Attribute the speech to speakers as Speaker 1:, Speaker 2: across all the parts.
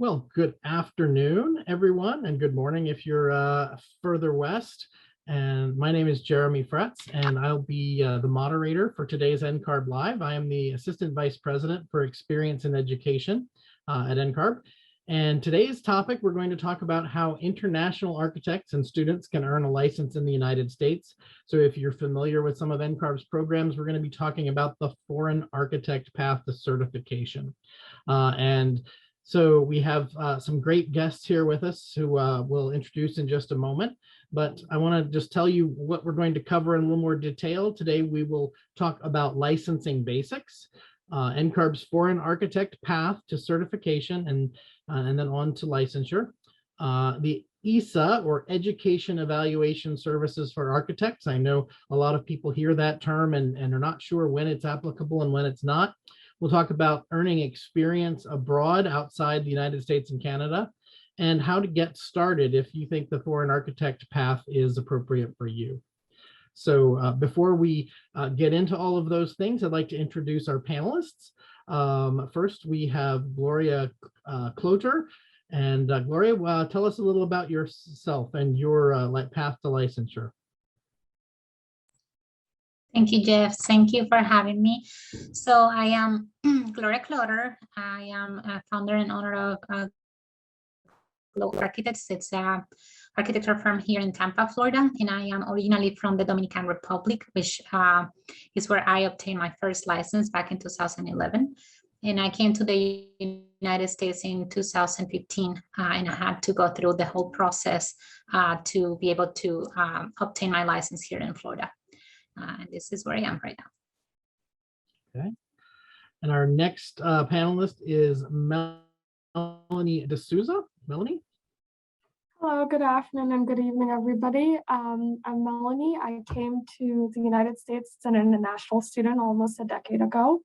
Speaker 1: Well, good afternoon, everyone, and good morning if you're further west. And my name is Jeremy Fretz, and I'll be the moderator for today's NCARB Live. I am the Assistant Vice President for Experience in Education at NCARB. And today's topic, we're going to talk about how international architects and students can earn a license in the United States. So if you're familiar with some of NCARB's programs, we're going to be talking about the Foreign Architect Path to Certification. So we have some great guests here with us who we'll introduce in just a moment, but I want to just tell you what we're going to cover in a little more detail. Today, we will talk about licensing basics, NCARB's Foreign Architect Path to Certification, and then on to licensure. The EESA, or Education Evaluation Services for Architects. I know a lot of people hear that term and are not sure when it's applicable and when it's not. We'll talk about earning experience abroad outside the United States and Canada, and how to get started if you think the foreign architect path is appropriate for you. So before we get into all of those things, I'd like to introduce our panelists. First, we have Gloria Kloter. And Gloria, tell us a little about yourself and your path to licensure.
Speaker 2: Thank you, Jeff. Thank you for having me. So I am Gloria Kloter. I am a founder and owner of Gloter Architects. It's an architecture firm here in Tampa, Florida, and I am originally from the Dominican Republic, which is where I obtained my first license back in 2011. And I came to the United States in 2015, and I had to go through the whole process to be able to obtain my license here in Florida. And this is where I am right now.
Speaker 1: Okay. And our next panelist is Melanie de Souza. Melanie?
Speaker 3: Hello, good afternoon and good evening, everybody. I'm Melanie. I came to the United States as an international student almost a decade ago,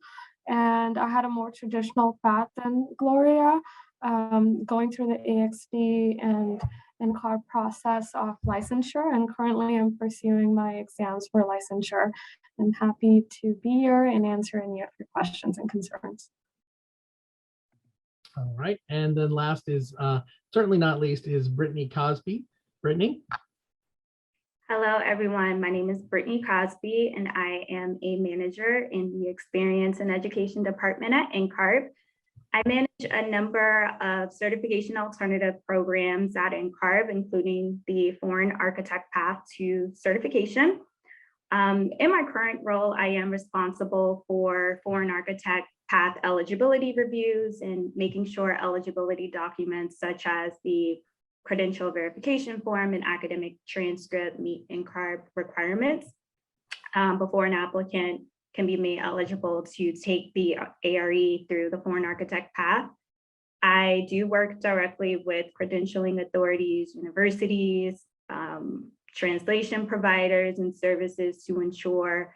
Speaker 3: and I had a more traditional path than Gloria, going through the AXD and NCARB process of licensure, and currently I'm pursuing my exams for licensure. I'm happy to be here and answer any of your questions and concerns.
Speaker 1: All right, and then last is, certainly not least, is Brittany Cosby. Brittney?
Speaker 4: Hello, everyone. My name is Brittany Crosby, and I am a manager in the Experience and Education Department at NCARB. I manage a number of certification alternative programs at NCARB, including the Foreign Architect Path to Certification. In my current role, I am responsible for Foreign Architect Path eligibility reviews and making sure eligibility documents such as the credential verification form and academic transcript meet NCARB requirements before an applicant can be made eligible to take the ARE through the Foreign Architect Path. I do work directly with credentialing authorities, universities, translation providers, and services to ensure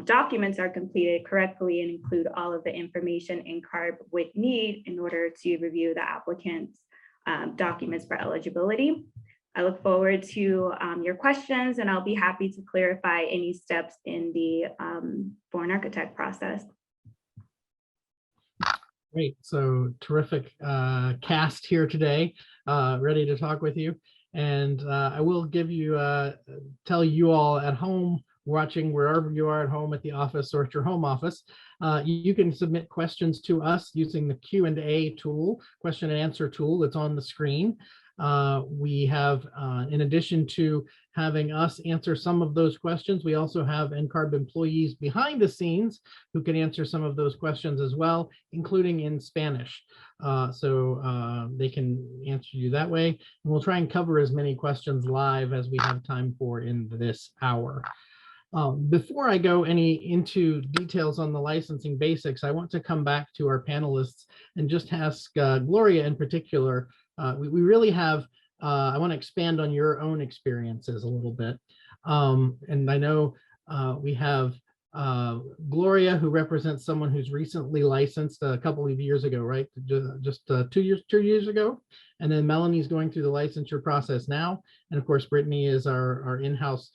Speaker 4: documents are completed correctly and include all of the information NCARB would need in order to review the applicant's documents for eligibility. I look forward to your questions, and I'll be happy to clarify any steps in the foreign architect process.
Speaker 1: Great, so terrific cast here today, ready to talk with you. And I will give you, tell you all at home, watching wherever you are at home, at the office, or at your home office, you can submit questions to us using the Q&A tool, question and answer tool that's on the screen. We have, in addition to having us answer some of those questions, we also have NCARB employees behind the scenes who can answer some of those questions as well, including in Spanish. So they can answer you that way. And we'll try and cover as many questions live as we have time for in this hour. Before I go into details on the licensing basics, I want to come back to our panelists and just ask Gloria in particular. We really have, I want to expand on your own experiences a little bit. And I know we have Gloria, who represents someone who's recently licensed a couple of years ago, right? Just 2 years ago. And then Melanie's going through the licensure process now. And of course, Brittany is our in-house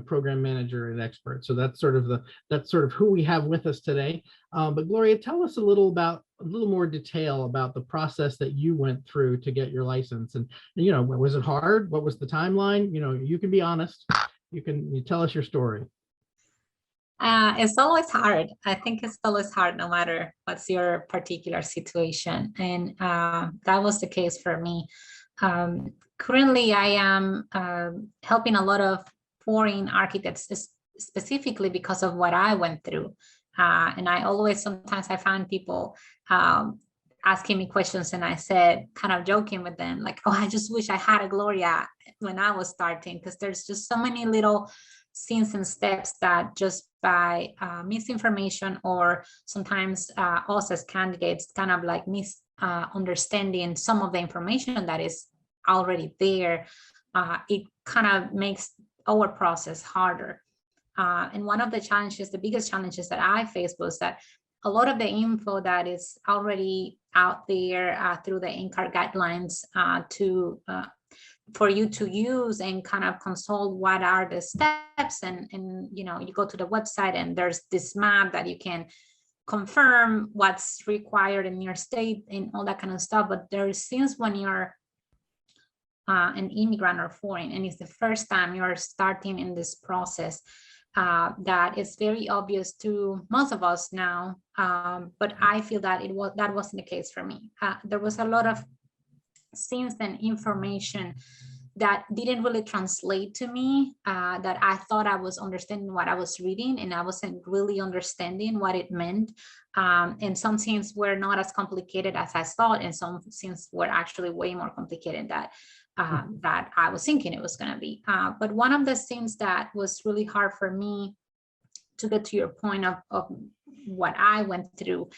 Speaker 1: program manager and expert. So that's sort of who we have with us today. But Gloria, tell us a little more detail about the process that you went through to get your license. And was it hard? What was the timeline? You can be honest. You tell us your story.
Speaker 2: It's always hard. I think it's always hard, no matter what's your particular situation. And that was the case for me. Currently, I am helping a lot of foreign architects, specifically because of what I went through. And sometimes I find people asking me questions, and I said, kind of joking with them, like, oh, I just wish I had a Gloria when I was starting, because there's just so many little scenes and steps that just by misinformation, or sometimes us as candidates kind of like misunderstanding some of the information that is already there, it kind of makes our process harder. And one of the biggest challenges that I faced was that a lot of the info that is already out there through the NCARB guidelines for you to use and kind of consult what are the steps, and you go to the website and there's this map that you can confirm what's required in your state and all that kind of stuff. But there's things when you're an immigrant or foreign, and it's the first time you're starting in this process, that is very obvious to most of us now. But I feel that that wasn't the case for me. There was a lot of things and information that didn't really translate to me, that I thought I was understanding what I was reading, and I wasn't really understanding what it meant. And some things were not as complicated as I thought, and some things were actually way more complicated that I was thinking it was going to be. But one of the things that was really hard for me, to get to your point of what I went through,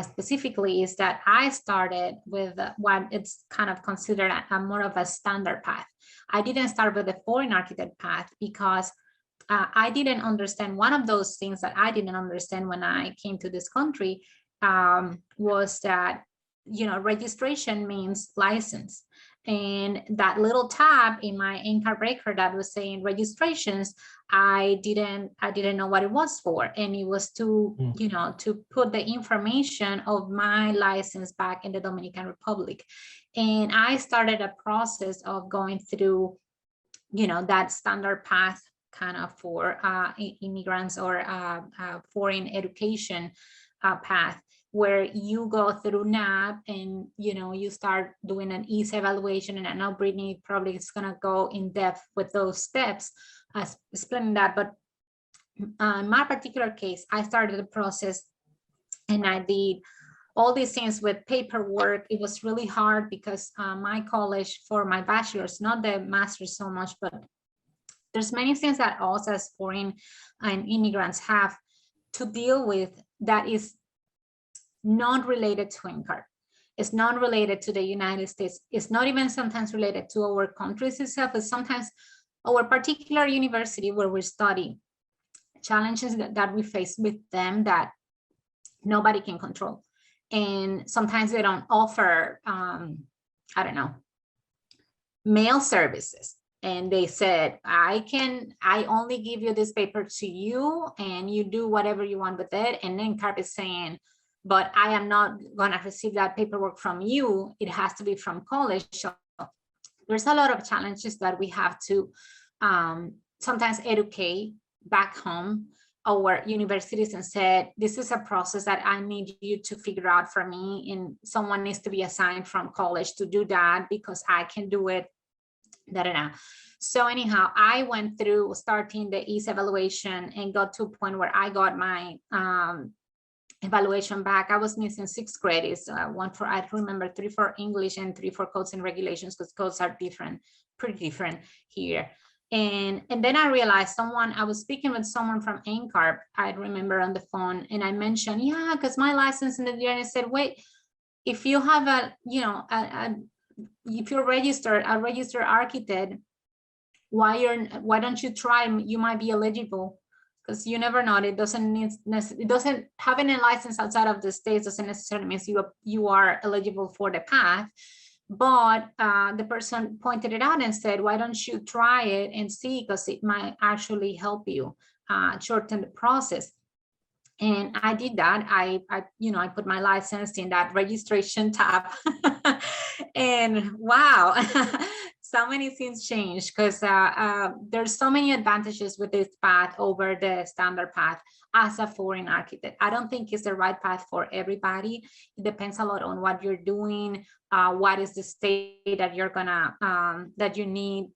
Speaker 2: specifically, is that I started with what it's kind of considered more of a standard path. I didn't start with the foreign architect path because I didn't understand. One of those things that I didn't understand when I came to this country was that, registration means license. And that little tab in my NCARB record that was saying registrations, I didn't know what it was for. And it was to, to put the information of my license back in the Dominican Republic. And I started a process of going through, that standard path kind of for immigrants or foreign education path, where you go through NAB and you start doing an EESA evaluation. And I know Brittney probably is going to go in depth with those steps, explaining that. But in my particular case, I started the process and I did all these things with paperwork. It was really hard because my college, for my bachelor's, not the master's so much, but there's many things that us as foreign and immigrants have to deal with that is not related to NCARB. It's not related to the United States. It's not even sometimes related to our countries itself. It's sometimes our particular university where we study, challenges that we face with them that nobody can control. And sometimes they don't offer, mail services. And they said, I only give you this paper to you and you do whatever you want with it. And then NCARB is saying, but I am not going to receive that paperwork from you. It has to be from college. So there's a lot of challenges that we have to sometimes educate back home our universities and said, this is a process that I need you to figure out for me. And someone needs to be assigned from college to do that because I can do it. So anyhow, I went through starting the EESA evaluation and got to a point where I got my evaluation back. I was missing 6 credits, one for, I remember 3 for English and 3 for codes and regulations, because codes are different, pretty different here. And then I realized I was speaking with someone from NCARB, I remember, on the phone, and I mentioned, yeah, because my license in the United States, wait, if you have if you're a registered architect, why don't you try? You might be eligible, because you never know. It doesn't having a license outside of the States doesn't necessarily mean you are eligible for the path. but the person pointed it out and said, why don't you try it and see, because it might actually help you shorten the process. And I did that. I put my license in that registration tab and wow, so many things changed, because there's so many advantages with this path over the standard path as a foreign architect. I don't think it's the right path for everybody. It depends a lot on what you're doing, what is the state that you're gonna, that you need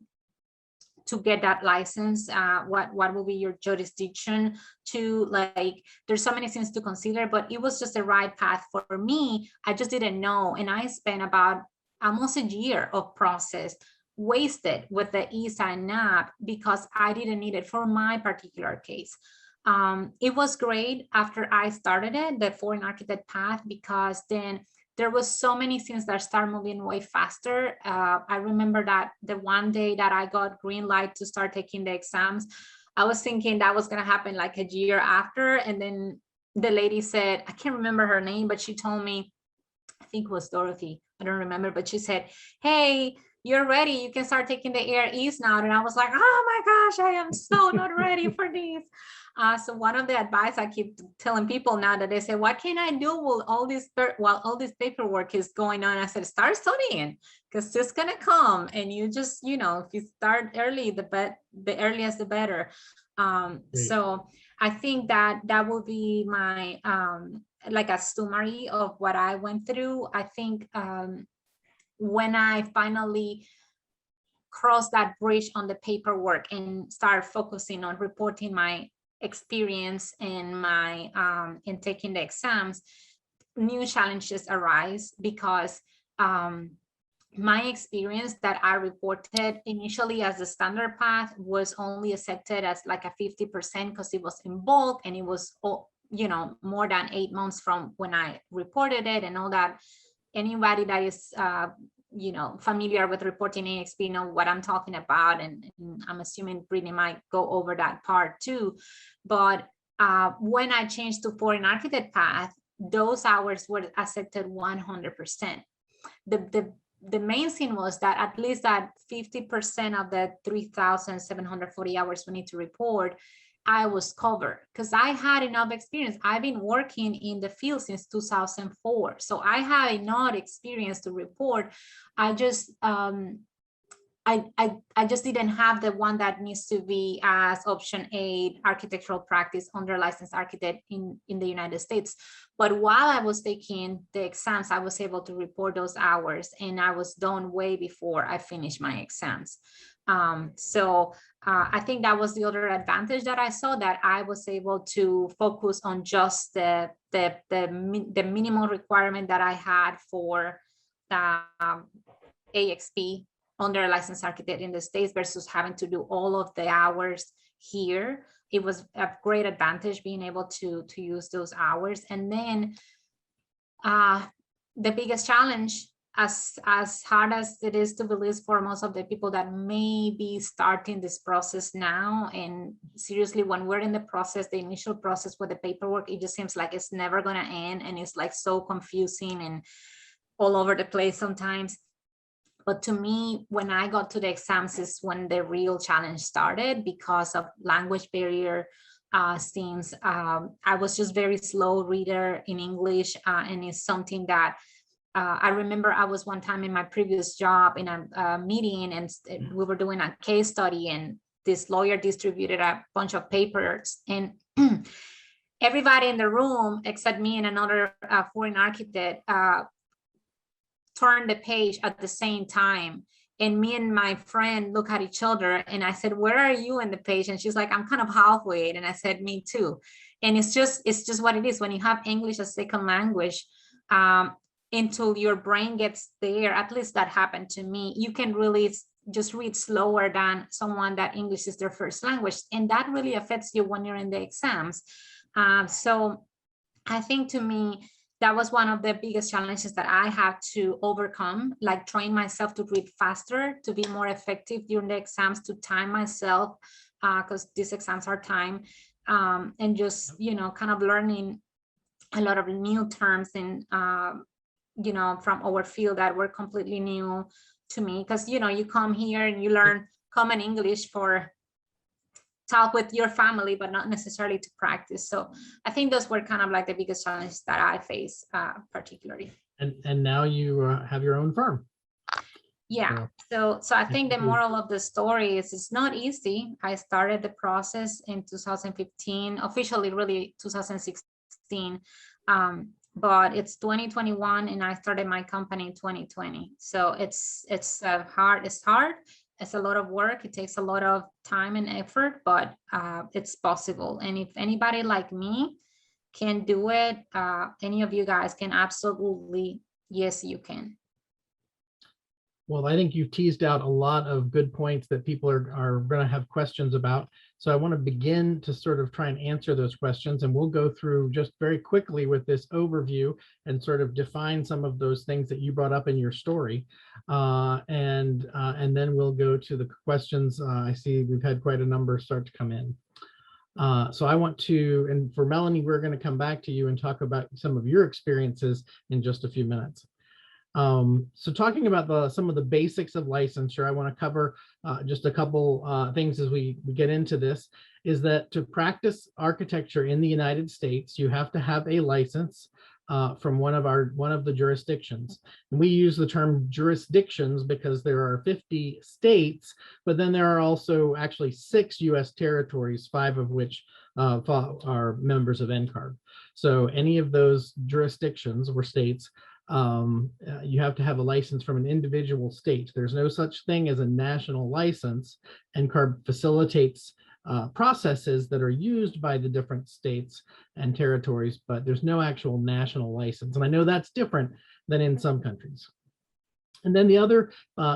Speaker 2: to get that license, what will be your jurisdiction to, like, there's so many things to consider, but it was just the right path for me. I just didn't know. And I spent about almost a year of process wasted with the EESA and NAB because I didn't need it for my particular case. It was great after I started it, the foreign architect path, because then there was so many things that start moving way faster. I remember that the one day that I got green light to start taking the exams, I was thinking that was gonna happen like a year after. And then the lady said, I can't remember her name, but she told me, I think it was Dorothy, I don't remember, but she said, hey, you're ready, you can start taking the AREs now. And I was like, oh my gosh, I am so not ready for this. So one of the advice I keep telling people now that they say, what can I do while all this paperwork is going on? I said, start studying, because it's gonna come. And you just, if you start early, the earliest the better. So I think that will be my like a summary of what I went through. I think when I finally crossed that bridge on the paperwork and start focusing on reporting my experience and my in taking the exams, new challenges arise, because my experience that I reported initially as the standard path was only accepted as like a 50% because it was in bulk and it was more than 8 months from when I reported it and all that. Anybody that is familiar with reporting AXP know what I'm talking about, and I'm assuming Brittany might go over that part too. But when I changed to foreign architect path, those hours were accepted 100%. The main thing was that at least that 50% of the 3,740 hours we need to report, I was covered because I had enough experience. I've been working in the field since 2004. So I had enough experience to report. I just I just didn't have the one that needs to be as option 8 architectural practice under licensed architect in the United States. But while I was taking the exams, I was able to report those hours, and I was done way before I finished my exams. I think that was the other advantage that I saw, that I was able to focus on just the minimal requirement that I had for AXP under a licensed architect in the States versus having to do all of the hours here. It was a great advantage being able to use those hours. And then the biggest challenge, as hard as it is to believe for most of the people that may be starting this process now, and seriously, when we're in the process, the initial process with the paperwork, it just seems like it's never going to end, and it's like so confusing and all over the place sometimes. But to me, when I got to the exams is when the real challenge started, because of language barrier. Since I was just very slow reader in English, and it's something that I remember I was one time in my previous job in a meeting, and we were doing a case study, and this lawyer distributed a bunch of papers, and everybody in the room except me and another foreign architect turned the page at the same time. And me and my friend look at each other, and I said, where are you in the page? And she's like, I'm kind of halfway. And I said, me too. And it's just what it is when you have English as second language, until your brain gets there. At least that happened to me. You can really just read slower than someone that English is their first language. And that really affects you when you're in the exams. So I think, to me, that was one of the biggest challenges that I had to overcome, like train myself to read faster, to be more effective during the exams, to time myself, because these exams are timed, and just, kind of learning a lot of new terms and, you know, from our field that were completely new to me, because, you know, you come here and you learn common English for talk with your family, but not necessarily to practice. So I think those were kind of like the biggest challenges that I face, particularly.
Speaker 1: And now you have your own firm.
Speaker 2: Yeah. So I think the moral of the story is it's not easy. I started the process in 2015, officially really 2016. But it's 2021 and I started my company in 2020. So it's hard. It's a lot of work. It takes a lot of time and effort, but it's possible. And if anybody like me can do it, any of you guys can absolutely, yes, you can.
Speaker 1: Well, I think you've teased out a lot of good points that people are going to have questions about. So I want to begin to sort of try and answer those questions, and we'll go through just very quickly with this overview and sort of define some of those things that you brought up in your story. And then we'll go to the questions. I see we've had quite a number start to come in. So I want to, and for Melanie, we're going to come back to you and talk about some of your experiences in just a few minutes. So talking about some of the basics of licensure, I want to cover just a couple things as we get into this, is that to practice architecture in the United States, you have to have a license from one of the jurisdictions. And we use the term jurisdictions because there are 50 states, but then there are also actually 6 US territories, 5 of which are members of NCARB. So any of those jurisdictions or states, you have to have a license from an individual state. There's no such thing as a national license. NCARB facilitates processes that are used by the different states and territories, but there's no actual national license. And I know that's different than in some countries. And then the other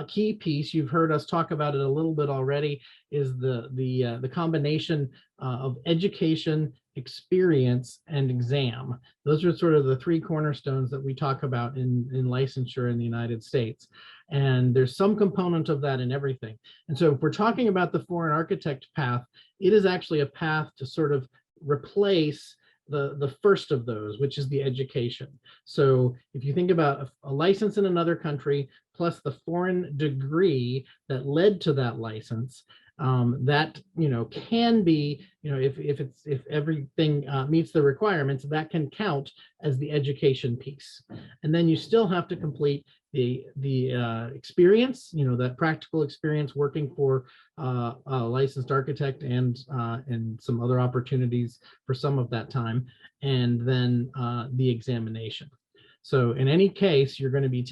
Speaker 1: key piece, you've heard us talk about it a little bit already, is the combination of education, experience, and exam. Those are sort of the 3 cornerstones that we talk about in licensure in the United States. And there's some component of that in everything. And so if we're talking about the foreign architect path, it is actually a path to sort of replace the first of those, which is the education. So if you think about a license in another country plus the foreign degree that led to that license, that, you know, can be, you know, if everything meets the requirements, that can count as the education piece. And then you still have to complete the experience, you know, that practical experience working for a licensed architect and some other opportunities for some of that time, and then the examination. So in any case, you're going to be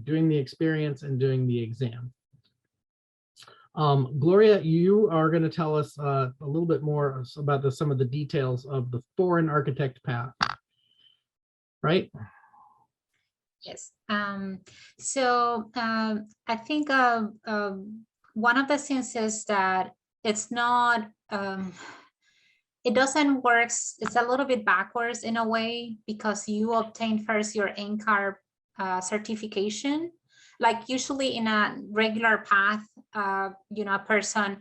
Speaker 1: doing the experience and doing the exam. Gloria, you are going to tell us a little bit more about some of the details of the foreign architect path, right?
Speaker 2: Yes. So I think one of the things is that it's not, it doesn't work. It's a little bit backwards in a way, because you obtain first your NCARB certification. Like usually in a regular path, you know, a person,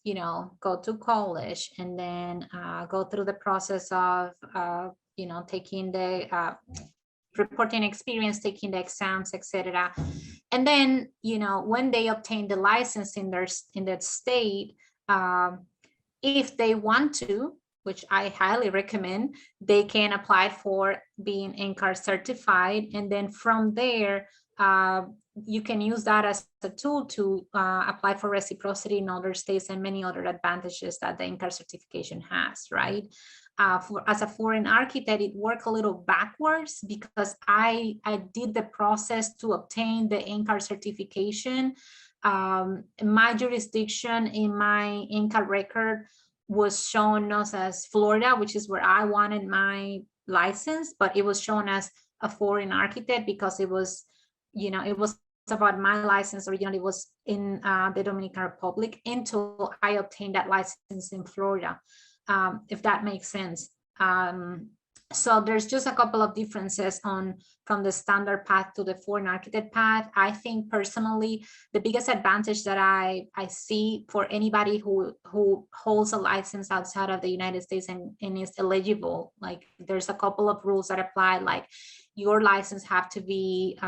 Speaker 2: you know, go to college and then go through the process of, you know, taking the reporting experience, taking the exams, etc. And then, you know, when they obtain the license in that state, if they want to, which I highly recommend, they can apply for being NCARB certified. And then from there, you can use that as a tool to apply for reciprocity in other states and many other advantages that the NCARB certification has, right? As a foreign architect, it worked a little backwards because I did the process to obtain the NCARB certification. My jurisdiction in my NCARB record was shown as Florida, which is where I wanted my license, but it was shown as a foreign architect because it was, you know, it was about my license originally was in the Dominican Republic until I obtained that license in Florida, if that makes sense. So there's just a couple of differences from the standard path to the foreign architect path. I think personally, the biggest advantage that I see for anybody who holds a license outside of the United States and is eligible, like there's a couple of rules that apply, like your license have to be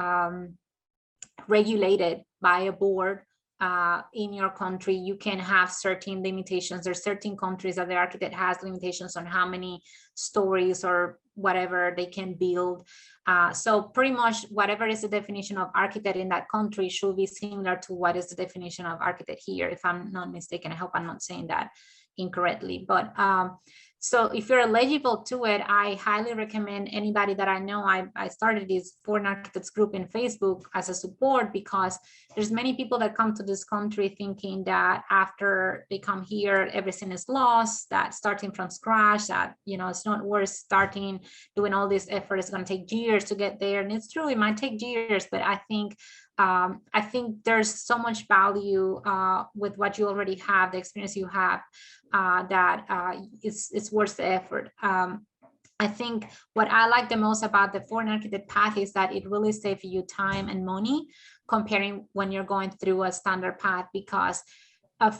Speaker 2: regulated by a board in your country. You can have certain limitations. There's certain countries that the architect has limitations on how many stories or whatever they can build. So pretty much whatever is the definition of architect in that country should be similar to what is the definition of architect here, if I'm not mistaken. I hope I'm not saying that incorrectly. But so if you're eligible to it, I highly recommend anybody that I know. I started this Foreign Architects group in Facebook as a support, because there's many people that come to this country thinking that after they come here, everything is lost, that starting from scratch, that, you know, it's not worth starting, doing all this effort. It's going to take years to get there. And it's true, it might take years, but I think there's so much value with what you already have, the experience you have, that it's worth the effort. I think what I like the most about the foreign architect path is that it really saves you time and money comparing when you're going through a standard path, because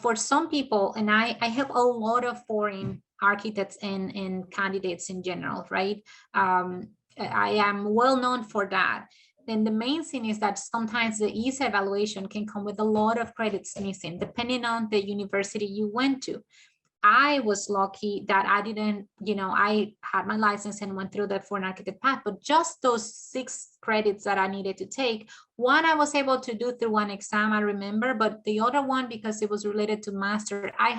Speaker 2: for some people, and I have a lot of foreign architects and candidates in general, right? I am well known for that. Then the main thing is that sometimes the EESA evaluation can come with a lot of credits missing, depending on the university you went to. I was lucky that I didn't, you know, I had my license and went through the foreign architect path, but just those 6 credits that I needed to take, one I was able to do through one exam, I remember, but the other one, because it was related to master, I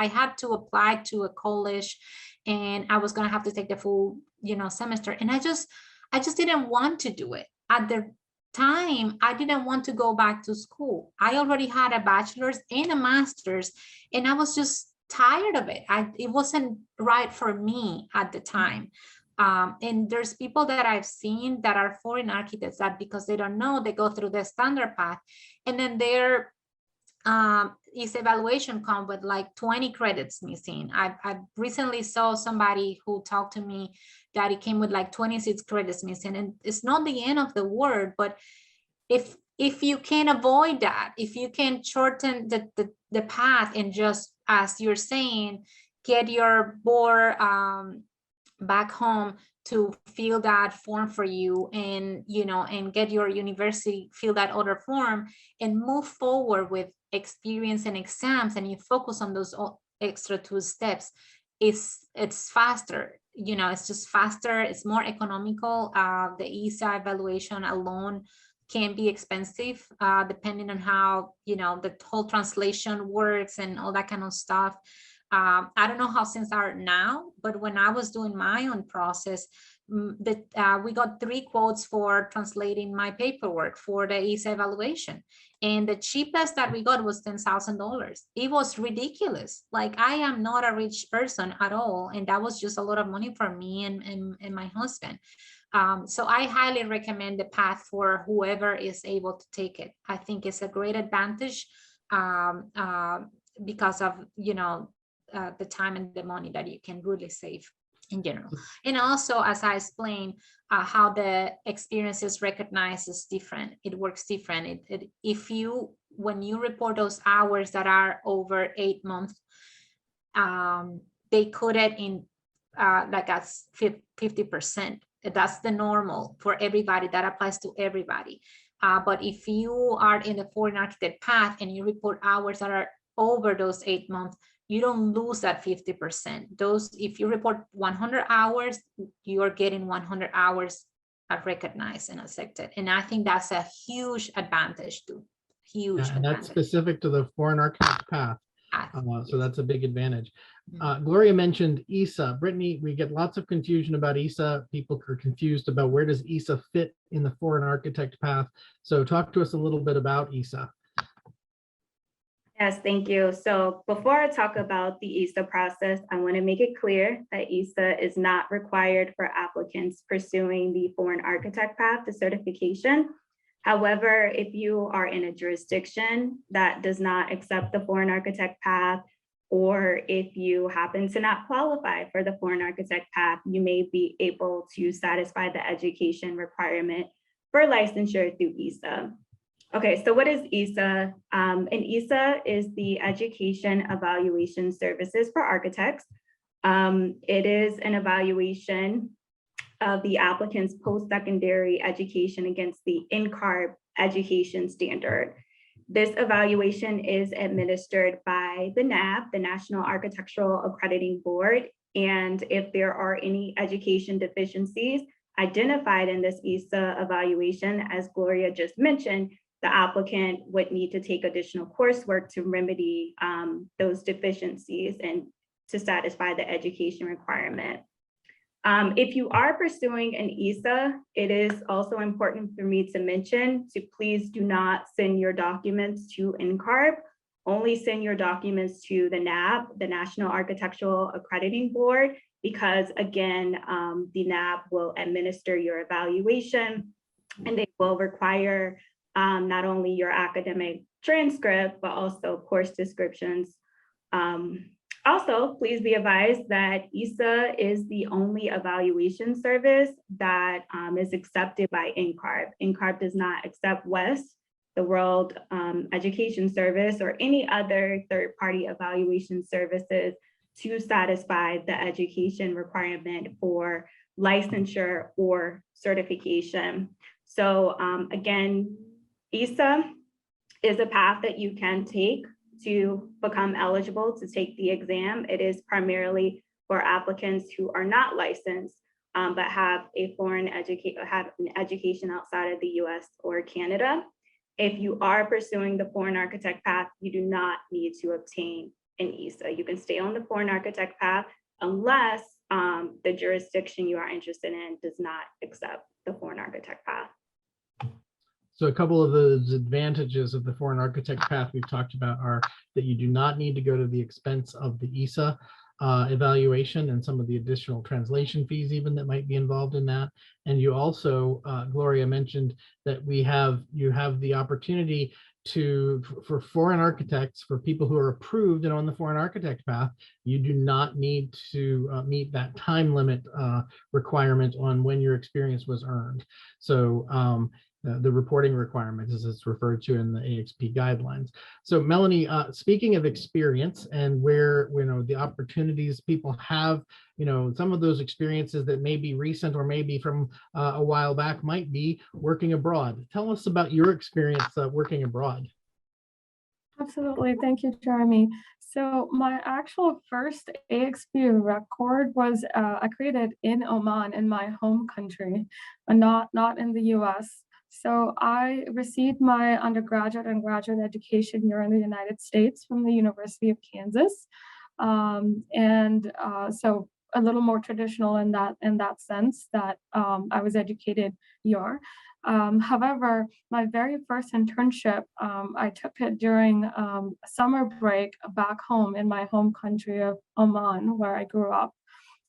Speaker 2: had to apply to a college, and I was going to have to take the full, you know, semester. And I just didn't want to do it. At the time, I didn't want to go back to school. I already had a bachelor's and a master's, and I was just tired of it. It wasn't right for me at the time. And there's people that I've seen that are foreign architects that, because they don't know, they go through the standard path, and then their EESA evaluation come with like 20 credits missing. I recently saw somebody who talked to me that it came with like 26 credits missing, and it's not the end of the world, but if you can avoid that, if you can shorten the path and just, as you're saying, get your board back home to fill that form for you, and, you know, and get your university fill that other form and move forward with experience and exams, and you focus on those extra 2 steps, it's faster. You know, it's just faster, it's more economical. The EESA evaluation alone can be expensive, depending on how, you know, the whole translation works and all that kind of stuff. I don't know how things are now, but when I was doing my own process, we got 3 quotes for translating my paperwork for the EESA evaluation. And the cheapest that we got was $10,000. It was ridiculous. Like, I am not a rich person at all. And that was just a lot of money for me and my husband. So I highly recommend the path for whoever is able to take it. I think it's a great advantage because of, you know, the time and the money that you can really save in general. And also, as I explained, how the experience is recognized is different. It works different. When you report those hours that are over 8 months, they code it in like as 50%. That's the normal for everybody. That applies to everybody. But if you are in the foreign architect path and you report hours that are over those 8 months, you don't lose that 50%. If you report 100 hours, you're getting 100 hours recognized and accepted. And I think that's a huge advantage too. Huge advantage.
Speaker 1: That's specific to the foreign architect path. So that's a big advantage. Gloria mentioned EESA. Brittany, we get lots of confusion about EESA. People are confused about where does EESA fit in the foreign architect path. So talk to us a little bit about EESA.
Speaker 4: Yes, thank you. So before I talk about the EESA process, I want to make it clear that EESA is not required for applicants pursuing the foreign architect path to certification. However, if you are in a jurisdiction that does not accept the foreign architect path, or if you happen to not qualify for the foreign architect path, you may be able to satisfy the education requirement for licensure through EESA. Okay, so what is EESA? And EESA is the Education Evaluation Services for Architects. It is an evaluation of the applicant's post-secondary education against the NCARB education standard. This evaluation is administered by the NAB, the National Architectural Accrediting Board, and if there are any education deficiencies identified in this EESA evaluation, as Gloria just mentioned, the applicant would need to take additional coursework to remedy those deficiencies and to satisfy the education requirement. If you are pursuing an EESA, it is also important for me to mention to please do not send your documents to NCARB. Only send your documents to the NAB, the National Architectural Accrediting Board, because again, the NAB will administer your evaluation and they will require not only your academic transcript, but also course descriptions. Also, please be advised that EESA is the only evaluation service that is accepted by NCARB. NCARB does not accept WEST, the World Education Service, or any other third-party evaluation services to satisfy the education requirement for licensure or certification. So again, EESA is a path that you can take to become eligible to take the exam. It is primarily for applicants who are not licensed, but have a foreign education outside of the US or Canada. If you are pursuing the foreign architect path, you do not need to obtain an EESA. You can stay on the foreign architect path unless the jurisdiction you are interested in does not accept the foreign architect path.
Speaker 1: So a couple of the advantages of the foreign architect path we've talked about are that you do not need to go to the expense of the EESA evaluation and some of the additional translation fees even that might be involved in that. And you also, Gloria mentioned that you have the opportunity for foreign architects, for people who are approved and on the foreign architect path, you do not need to meet that time limit requirement on when your experience was earned. So the reporting requirements, as it's referred to in the AXP guidelines. So Melanie, speaking of experience and where the opportunities people have, some of those experiences that may be recent or maybe from a while back might be working abroad. Tell us about your experience working abroad.
Speaker 3: Absolutely. Thank you, Jeremy. So my actual first AXP record was I created in Oman, in my home country, and not in the US. So I received my undergraduate and graduate education here in the United States from the University of Kansas. So a little more traditional in that sense that I was educated here. However, my very first internship, I took it during summer break back home in my home country of Oman, where I grew up.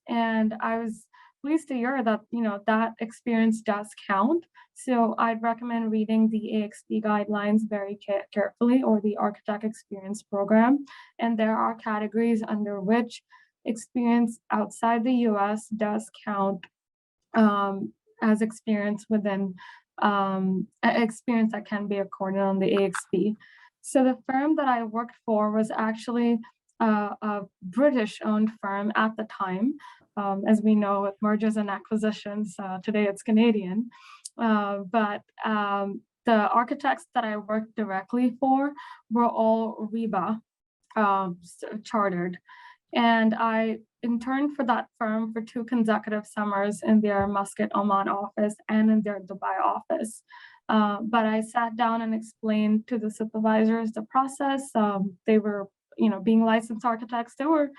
Speaker 3: And I was pleased to hear that, that experience does count. So I'd recommend reading the AXP guidelines very carefully, or the Architect Experience Program. And there are categories under which experience outside the US does count as experience within experience that can be accorded on the AXP. So the firm that I worked for was actually a British-owned firm at the time. As we know, with mergers and acquisitions, today it's Canadian. But the architects that I worked directly for were all RIBA chartered. And I interned for that firm for 2 consecutive summers in their Muscat, Oman office and in their Dubai office. But I sat down and explained to the supervisors the process. They were, being licensed architects, they were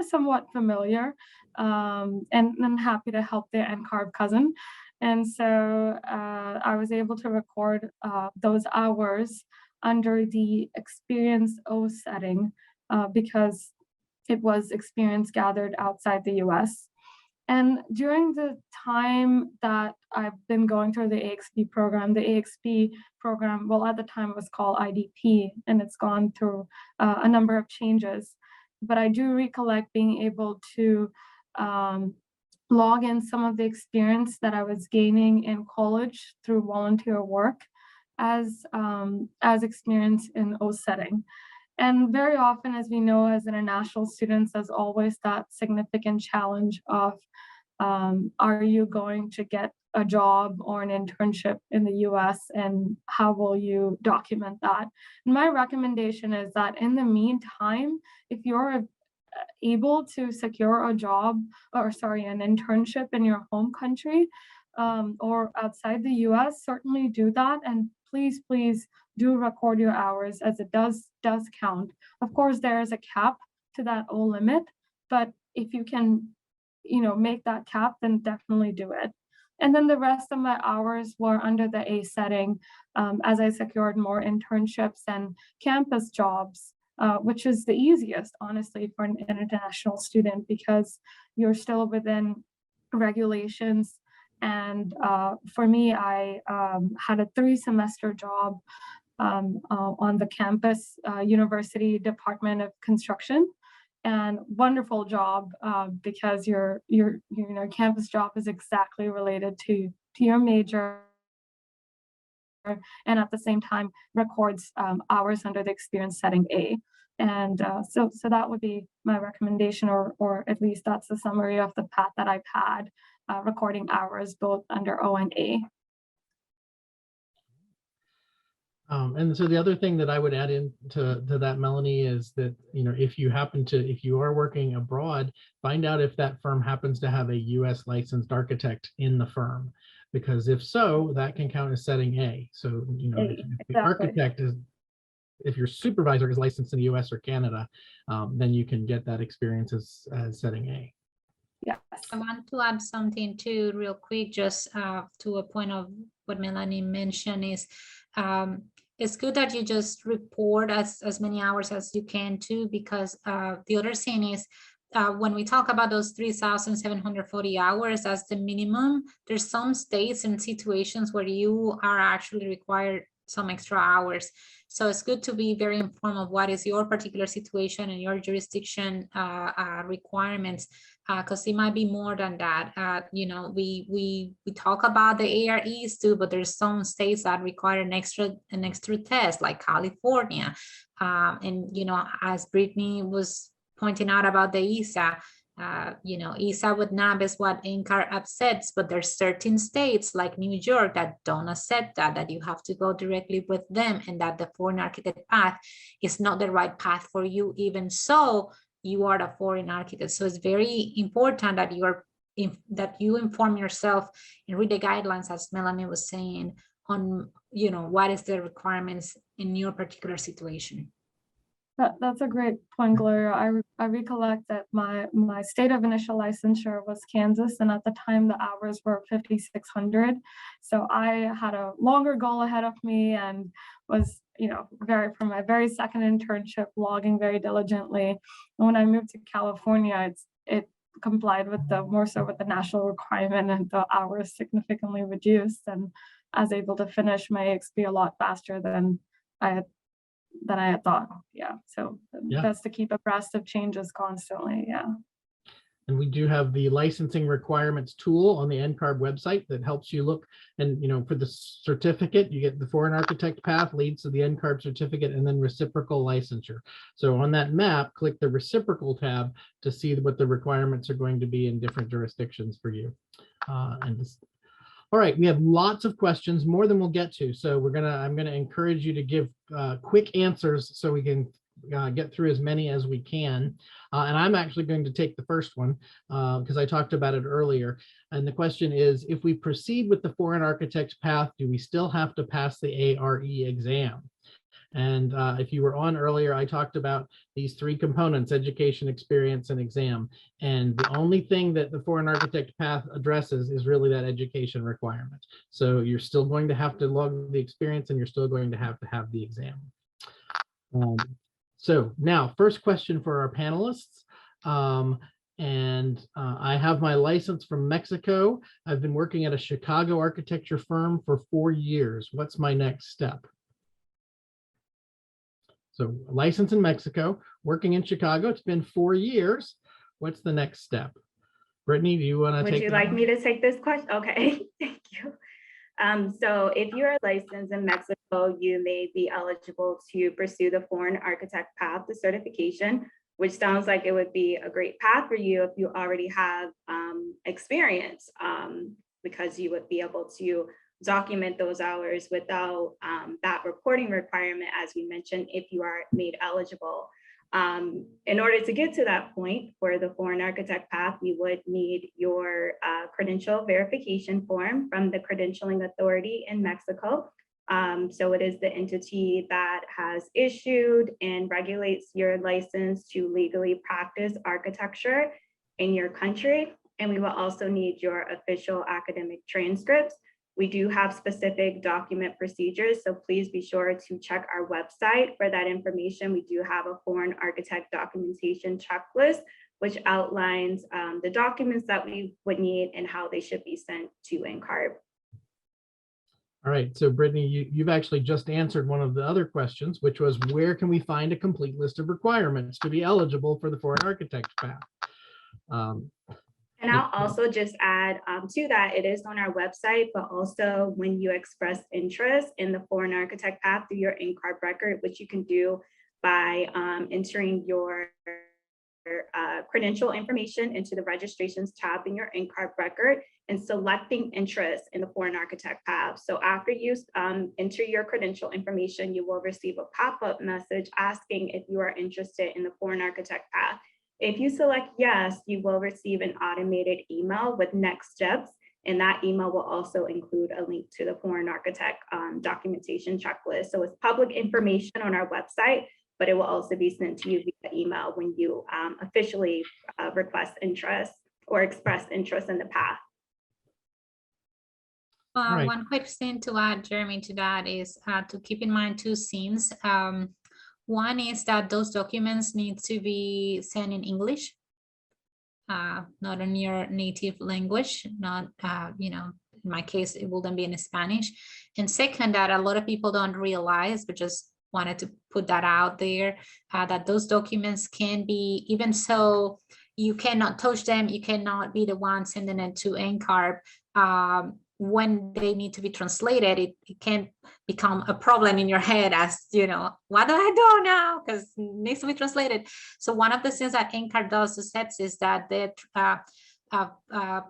Speaker 3: somewhat familiar and happy to help their NCARB cousin. And so I was able to record those hours under the Experience O setting because it was experience gathered outside the US. And during the time that I've been going through the AXP program, well, at the time it was called IDP, and it's gone through a number of changes. But I do recollect being able to log in some of the experience that I was gaining in college through volunteer work as experience in O setting. And very often, as we know, as international students, there's always that significant challenge of Are you going to get a job or an internship in the US, and how will you document that? And my recommendation is that in the meantime, if you're able to secure a job, or sorry, an internship in your home country or outside the US, certainly do that. And please do record your hours, as it does count. Of course, there is a cap to that limit, but if you can, make that cap, then definitely do it. And then the rest of my hours were under the A setting as I secured more internships and campus jobs, which is the easiest, honestly, for an international student, because you're still within regulations. And for me, I had a 3-semester job on the campus University Department of Construction, and wonderful job because your campus job is exactly related to your major, and at the same time records hours under the experience setting A. And so that would be my recommendation, or at least that's the summary of the path that I've had, recording hours both under O and A.
Speaker 1: And so the other thing that I would add to that, Melanie, is that, if you are working abroad, find out if that firm happens to have a US licensed architect in the firm, because if so, that can count as setting A. So, if the architect is, if your supervisor is licensed in the US or Canada, then you can get that experience as setting A.
Speaker 3: Yes.
Speaker 2: I want to add something too, real quick, just to a point of what Melanie mentioned is, it's good that you just report as many hours as you can too, because the other thing is, when we talk about those 3,740 hours as the minimum, there's some states and situations where you are actually required some extra hours. So it's good to be very informed of what is your particular situation and your jurisdiction requirements, because it might be more than that. We talk about the AREs too, but there's some states that require an extra test, like California. And as Brittany was pointing out about the EESA, EESA with NAB is what NCARB accepts, but there's certain states like New York that don't accept that you have to go directly with them, and that the foreign architect path is not the right path for you, even so you are the foreign architect. So it's very important that you inform yourself and read the guidelines, as Melanie was saying, on what is the requirements in your particular situation.
Speaker 3: That's a great point, Gloria. I recollect that my state of initial licensure was Kansas, and at the time the hours were 5,600. So I had a longer goal ahead of me, and was, from my very second internship, logging very diligently. And when I moved to California, it complied with more so with the national requirement, and the hours significantly reduced, and I was able to finish my XP a lot faster than I had thought. Yeah. So best to keep abreast of changes constantly. Yeah.
Speaker 1: And we do have the licensing requirements tool on the NCARB website that helps you look. And for the certificate, you get the foreign architect path leads to the NCARB certificate, and then reciprocal licensure. So on that map, click the reciprocal tab to see what the requirements are going to be in different jurisdictions for you. All right, we have lots of questions, more than we'll get to. So I'm gonna encourage you to give quick answers so we can get through as many as we can. And I'm actually going to take the first one because I talked about it earlier. And the question is, if we proceed with the foreign architect path, do we still have to pass the ARE exam? And if you were on earlier, I talked about these 3 components: education, experience, and exam. And the only thing that the foreign architect path addresses is really that education requirement. So you're still going to have to log the experience, and you're still going to have the exam. So now, first question for our panelists. I have my license from Mexico. I've been working at a Chicago architecture firm for 4 years. What's my next step? So license in Mexico, working in Chicago. It's been 4 years. What's the next step? Brittany, do you want to take?
Speaker 4: Would you like me to take this question? Okay, thank you. So if you are licensed in Mexico, you may be eligible to pursue the foreign architect path, the certification, which sounds like it would be a great path for you if you already have experience, because you would be able to document those hours without that reporting requirement, as we mentioned, if you are made eligible. In order to get to that point for the foreign architect path, you would need your credential verification form from the credentialing authority in Mexico. So it is the entity that has issued and regulates your license to legally practice architecture in your country. And we will also need your official academic transcripts. We do have specific document procedures, so please be sure to check our website for that information. We do have a foreign architect documentation checklist, which outlines the documents that we would need and how they should be sent to NCARB.
Speaker 1: All right, so Brittany, you've actually just answered one of the other questions, which was where can we find a complete list of requirements to be eligible for the foreign architect path?
Speaker 4: And I'll also just add to that, it is on our website, but also when you express interest in the foreign architect path through your NCARB record, which you can do by entering your credential information into the registrations tab in your NCARB record and selecting interest in the foreign architect path. So after you enter your credential information, you will receive a pop-up message asking if you are interested in the foreign architect path. If you select yes, you will receive an automated email with next steps, and that email will also include a link to the foreign architect documentation checklist. So it's public information on our website, but it will also be sent to you via email when you officially request interest or express interest in the path.
Speaker 1: Right.
Speaker 2: One quick thing to add, Jeremy, to that is to keep in mind two things. One is that those documents need to be sent in English, not in your native language, not, in my case, it will then be in Spanish. And second, that a lot of people don't realize, but just wanted to put that out there, that those documents can be, even so you cannot touch them, you cannot be the one sending it to NCARB. When they need to be translated, it can become a problem in your head as, what do I do now? Because it needs to be translated. So one of the things that NCARB does to sets is that the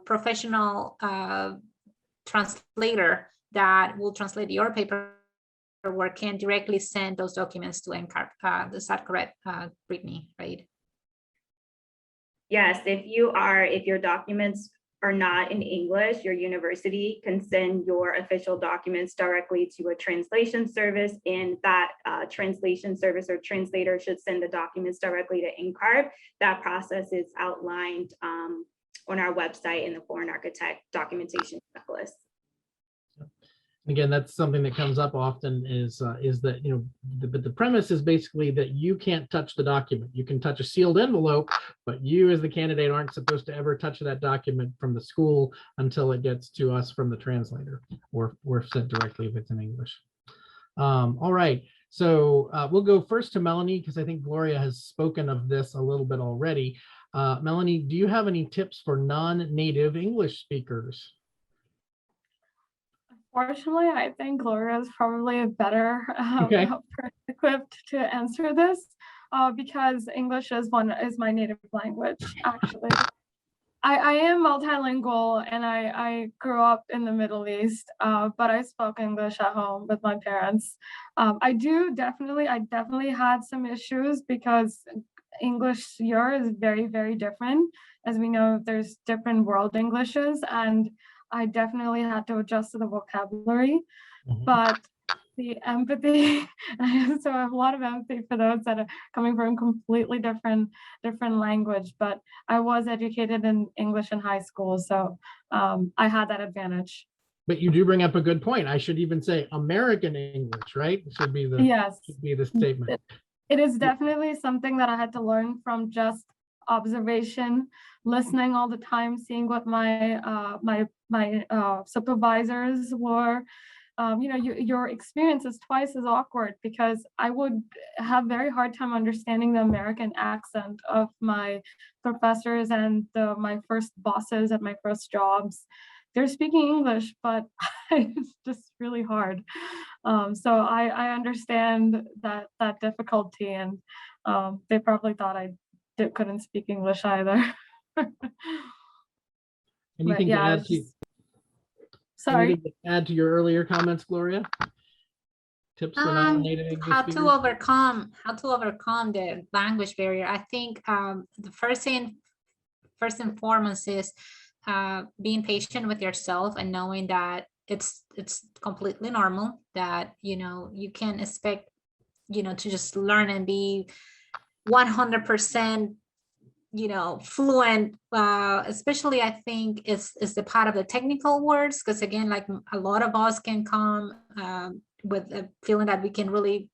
Speaker 2: professional translator that will translate your paperwork can directly send those documents to NCARB. Is that correct, Brittany, right?
Speaker 4: Yes, if your documents are not in English, your university can send your official documents directly to a translation service, and that translation service or translator should send the documents directly to NCARB. That process is outlined on our website in the foreign architect documentation checklist.
Speaker 1: Again, that's something that comes up often is that, the premise is basically that you can't touch the document. You can touch a sealed envelope, but you as the candidate aren't supposed to ever touch that document from the school until it gets to us from the translator or sent directly if it's in English. All right, so we'll go first to Melanie because I think Gloria has spoken of this a little bit already. Melanie, do you have any tips for non-native English speakers?
Speaker 3: Unfortunately, I think Gloria is probably a better equipped to answer this because English is my native language, actually. I am multilingual and I grew up in the Middle East, but I spoke English at home with my parents. I definitely had some issues because English here is very, very different. As we know, there's different world Englishes, and I definitely had to adjust to the vocabulary, but the empathy, so I have a lot of empathy for those that are coming from completely different language, but I was educated in English in high school, so I had that advantage.
Speaker 1: But you do bring up a good point. I should even say American English, right? Should be the statement.
Speaker 3: It is definitely something that I had to learn from just observation, listening all the time, seeing what my supervisors were. Your experience is twice as awkward because I would have very hard time understanding the American accent of my professors and my first bosses at my first jobs. They're speaking English, but it's just really hard. So I understand that difficulty, and they probably thought I couldn't speak English either.
Speaker 1: Anything to add to
Speaker 3: Sorry.
Speaker 1: anything to add to your earlier comments, Gloria? Tips for non-native English
Speaker 2: How
Speaker 1: speakers?
Speaker 2: to overcome the language barrier. I think the first and foremost is being patient with yourself and knowing that it's completely normal, that you can't expect to just learn and be 100% fluent, especially I think is the part of the technical words, because again, like a lot of us can come with a feeling that we can really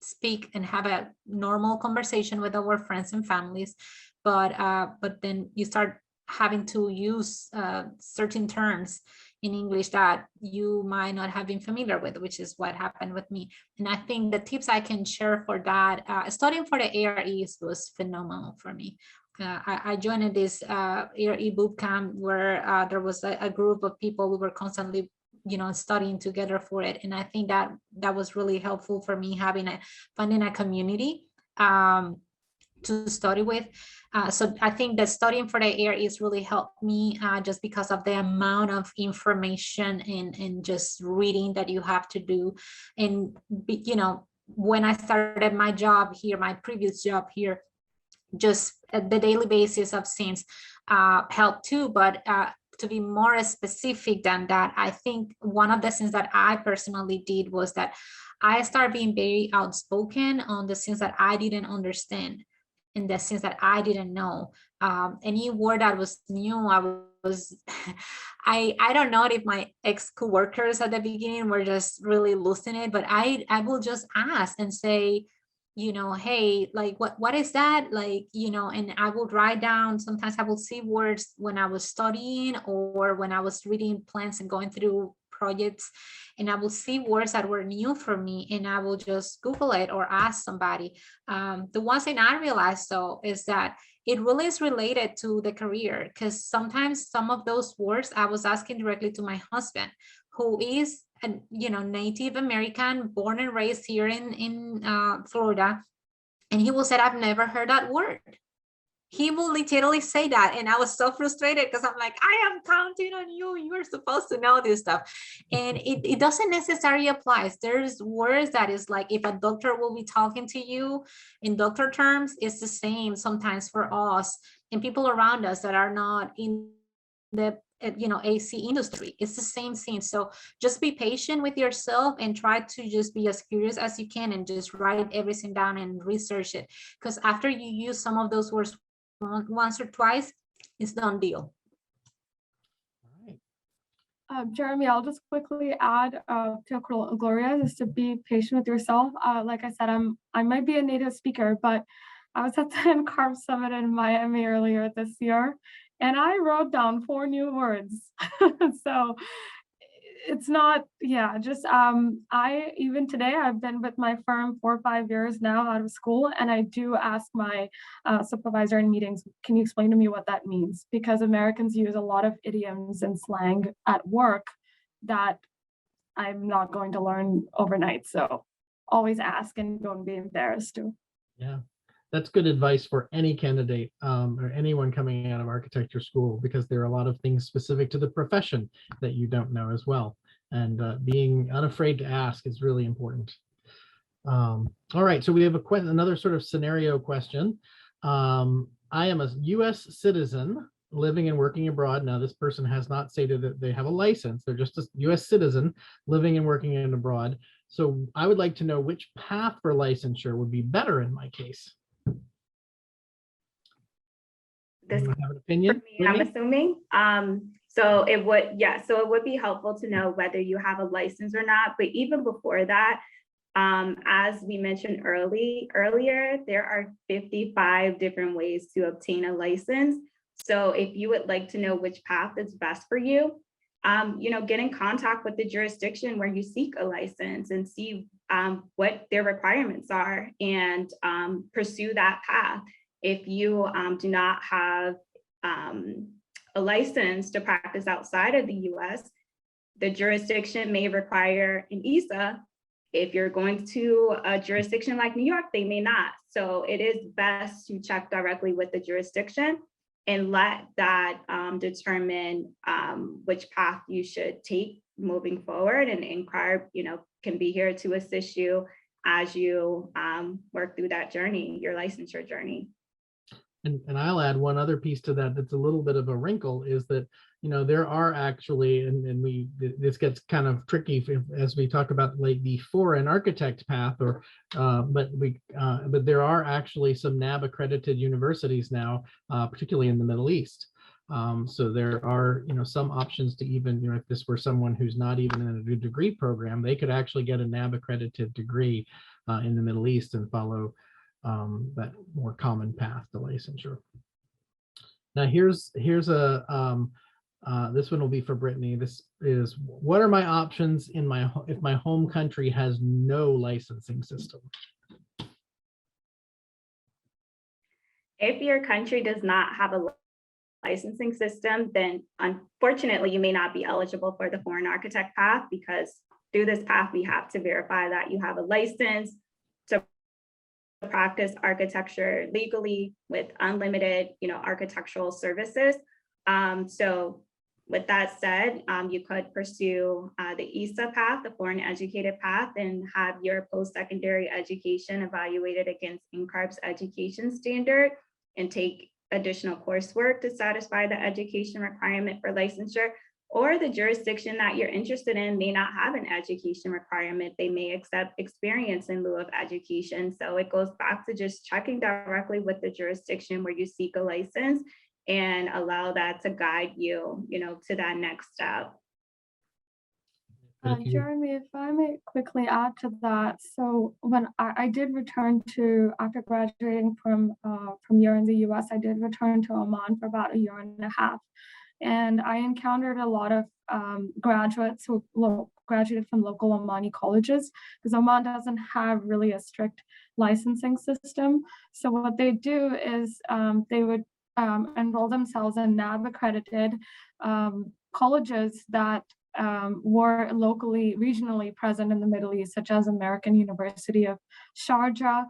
Speaker 2: speak and have a normal conversation with our friends and families, but then you start having to use certain terms in English that you might not have been familiar with, which is what happened with me. And I think the tips I can share for that, studying for the AREs was phenomenal for me. I joined this ARE boot camp where there was a group of people who were constantly studying together for it. And I think that was really helpful for me, finding a community to study with. So I think that studying for the AREs really helped me just because of the amount of information and just reading that you have to do. And, when I started my job here, my previous job here, just at the daily basis of things helped too. But to be more specific than that, I think one of the things that I personally did was that I started being very outspoken on the things that I didn't understand, in the sense that I didn't know. Any word that was new, I don't know if my ex-coworkers at the beginning were just really losing it, but I will just ask and say, hey, like what is that, like, and I will write down. Sometimes I will see words when I was studying or when I was reading plans and going through projects, and I will see words that were new for me, and I will just Google it or ask somebody. The one thing I realized though is that it really is related to the career, because sometimes some of those words I was asking directly to my husband, who is a Native American, born and raised here in Florida, and he will say, I've never heard that word. He will literally say that, and I was so frustrated because I'm like, I am counting on you. You are supposed to know this stuff, and it doesn't necessarily apply. There's words that is like, if a doctor will be talking to you in doctor terms, it's the same sometimes for us and people around us that are not in the AC industry. It's the same thing. So just be patient with yourself and try to just be as curious as you can and just write everything down and research it, because after you use some of those words once or twice, it's done deal.
Speaker 3: Jeremy, I'll just quickly add to Gloria, just to be patient with yourself. Like I said, I might be a native speaker, but I was at the NCARB Summit in Miami earlier this year, and I wrote down 4 new words. So it's not, just even today, I've been with my firm 4 or 5 years now out of school, and I do ask my supervisor in meetings, can you explain to me what that means? Because Americans use a lot of idioms and slang at work that I'm not going to learn overnight. So always ask and don't be embarrassed too.
Speaker 1: Yeah, that's good advice for any candidate or anyone coming out of architecture school, because there are a lot of things specific to the profession that you don't know as well. And being unafraid to ask is really important. All right, so we have another sort of scenario question. I am a US citizen living and working abroad. Now, this person has not stated that they have a license. They're just a US citizen living and working in abroad. So I would like to know which path for licensure would be better in my case.
Speaker 4: This
Speaker 1: Anyone have an opinion?
Speaker 4: for me, I'm assuming. So it would be helpful to know whether you have a license or not. But even before that, as we mentioned earlier, there are 55 different ways to obtain a license. So if you would like to know which path is best for you, get in contact with the jurisdiction where you seek a license and see what their requirements are, and pursue that path. If you do not have a license to practice outside of the US, the jurisdiction may require an EESA If you're going to a jurisdiction like New York, they may not. So it is best to check directly with the jurisdiction and let that determine which path you should take moving forward. And NCARB, can be here to assist you as you work through that journey, your licensure journey.
Speaker 1: And I'll add one other piece to that that's a little bit of a wrinkle is that, there are actually, and this gets kind of tricky as we talk about like the foreign architect path, but there are actually some NAB accredited universities now, particularly in the Middle East. So there are, some options to even, if this were someone who's not even in a degree program, they could actually get a NAB accredited degree in the Middle East and follow that more common path to licensure. Now here's a this one will be for Brittany. This is, what are my options if my home country has no licensing system?
Speaker 4: If your country does not have a licensing system, then unfortunately you may not be eligible for the foreign architect path, because through this path we have to verify that you have a license to practice architecture legally with unlimited, architectural services. So with that said, you could pursue the EESA path, the foreign educated path, and have your post-secondary education evaluated against NCARB's education standard and take additional coursework to satisfy the education requirement for licensure. Or the jurisdiction that you're interested in may not have an education requirement. They may accept experience in lieu of education. So it goes back to just checking directly with the jurisdiction where you seek a license and allow that to guide you, to that next step.
Speaker 3: Jeremy, if I may quickly add to that. So when I did return to, after graduating from here in the US, I did return to Oman for about 1.5 years. And I encountered a lot of graduates who graduated from local Omani colleges, because Oman doesn't have really a strict licensing system. So what they do is they would enroll themselves in NAB accredited colleges that were regionally present in the Middle East, such as American University of Sharjah,